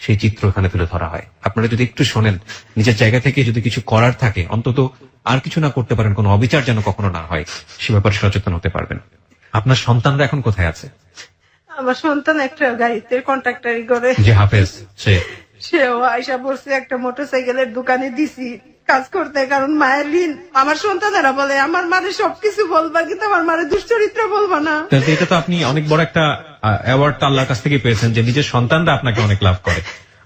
সেই চিত্র এখানে তুলে ধরা হয়। আপনারা যদি একটু শোনেন, নিজের জায়গা থেকে যদি কিছু করার থাকে, অন্তত আর কিছু না করতে পারেন, কোনো অবিচার যেন কখনো না হয়, সে ব্যাপারে সচেতন হতে পারবেন। আপনার সন্তানরা এখন কোথায় আছে? আমার সন্তান একটা গাড়িতে কন্ট্রাক্টারি করে, যে হাফেজ, সেও আয়সা পড়ছে একটা মোটরসাইকেলের দোকানে দিছি কাজ করতে, কারণ মায়ের ঋণ। আমার সন্তানেরা বলে আমার মারে সবকিছু বলবা, কিন্তু আমার মারে দুশ্চরিত্র বলবা না। এটা তো আপনি অনেক বড় একটা অ্যাওয়ার্ড আল্লাহর কাছ থেকে পেয়েছেন যে নিজের সন্তানরা আপনাকে অনেক লাভ করে।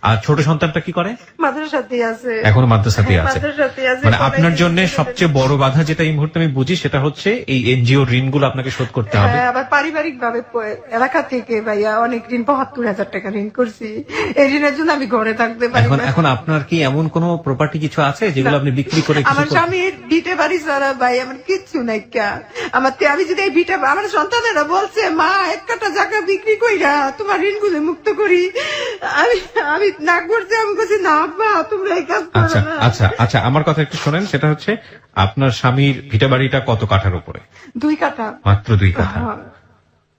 আর ছোট সন্তানটা কি করে? মাদ্রাসাতেই আছে, এখন মাদ্রাসাতেই আছে। মানে আপনার জন্য পরে সবচেয়ে বড় বাধা যেটা এই মুহূর্তে আমি বুঝি, সেটা হচ্ছে এই এনজিও ঋণগুলো আপনাকে শোধ করতে হবে। আবার পারিবারিক ভাবে এলাকা থেকে ভাইয়া অনেক ঋণ, 72,000 টাকা ঋণ করছি, এই ঋণের জন্য আমি ঘরে থাকতে পারি না। এখন আপনার কি এমন কোন প্রপার্টি কিছু আছে যেগুলো আপনি বিক্রি করে? আমার স্বামীর ভিটে বাড়ি ছাড়া ভাই আমার কিচ্ছু নাই। আমি যদি এই ভিটে, আমার সন্তানেরা বলছে মা 1 কাঠা জায়গা বিক্রি কইরা তোমার ঋণগুলো মুক্ত করি, আমি না করছি, আমি বলছি না আব্বা তোমরা এই কাজ করো না। আচ্ছা, আমার কথা একটু শোনেন। সেটা হচ্ছে আপনার স্বামীর ভিটা বাড়িটা কত কাঠার উপরে? 2 কাঠা। মাত্র 2 কাঠা?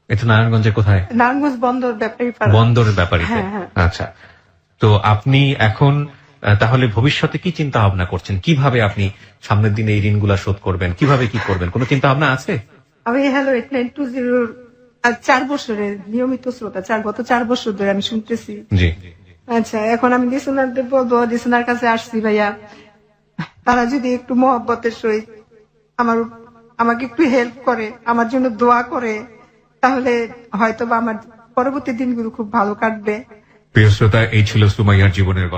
এটা নারায়ণগঞ্জের কোথায়? নারায়ণগঞ্জ বন্দর ব্যাপারী পাড়া। বন্দরের ব্যাপারীতে। আচ্ছা, তো আপনি এখন তাহলে ভবিষ্যতে কি চিন্তা ভাবনা করছেন? কিভাবে আপনি সামনের দিনে এই ঋণগুলা শোধ করবেন? কিভাবে কি করবেন? কোনো চিন্তা ভাবনা আছে? আমি হ্যালো 8920 4 বছরের নিয়মিত শ্রোতা, গত 4 বছর ধরে আমি শুনতেছি। জি। আচ্ছা, এখন আমি লিসনারদের বলবো, লিসনার কাছে আসছি ভাইয়া, তারা যদি একটু মহব্বতের সহিত আমাকে একটু হেল্প করে, আমার জন্য দোয়া করে, তাহলে হয়তো বা আমার পরবর্তী দিনগুলো খুব ভালো কাটবে। প্রিয় শ্রোতা, এই ছিল সুমাইয়ার জীবনের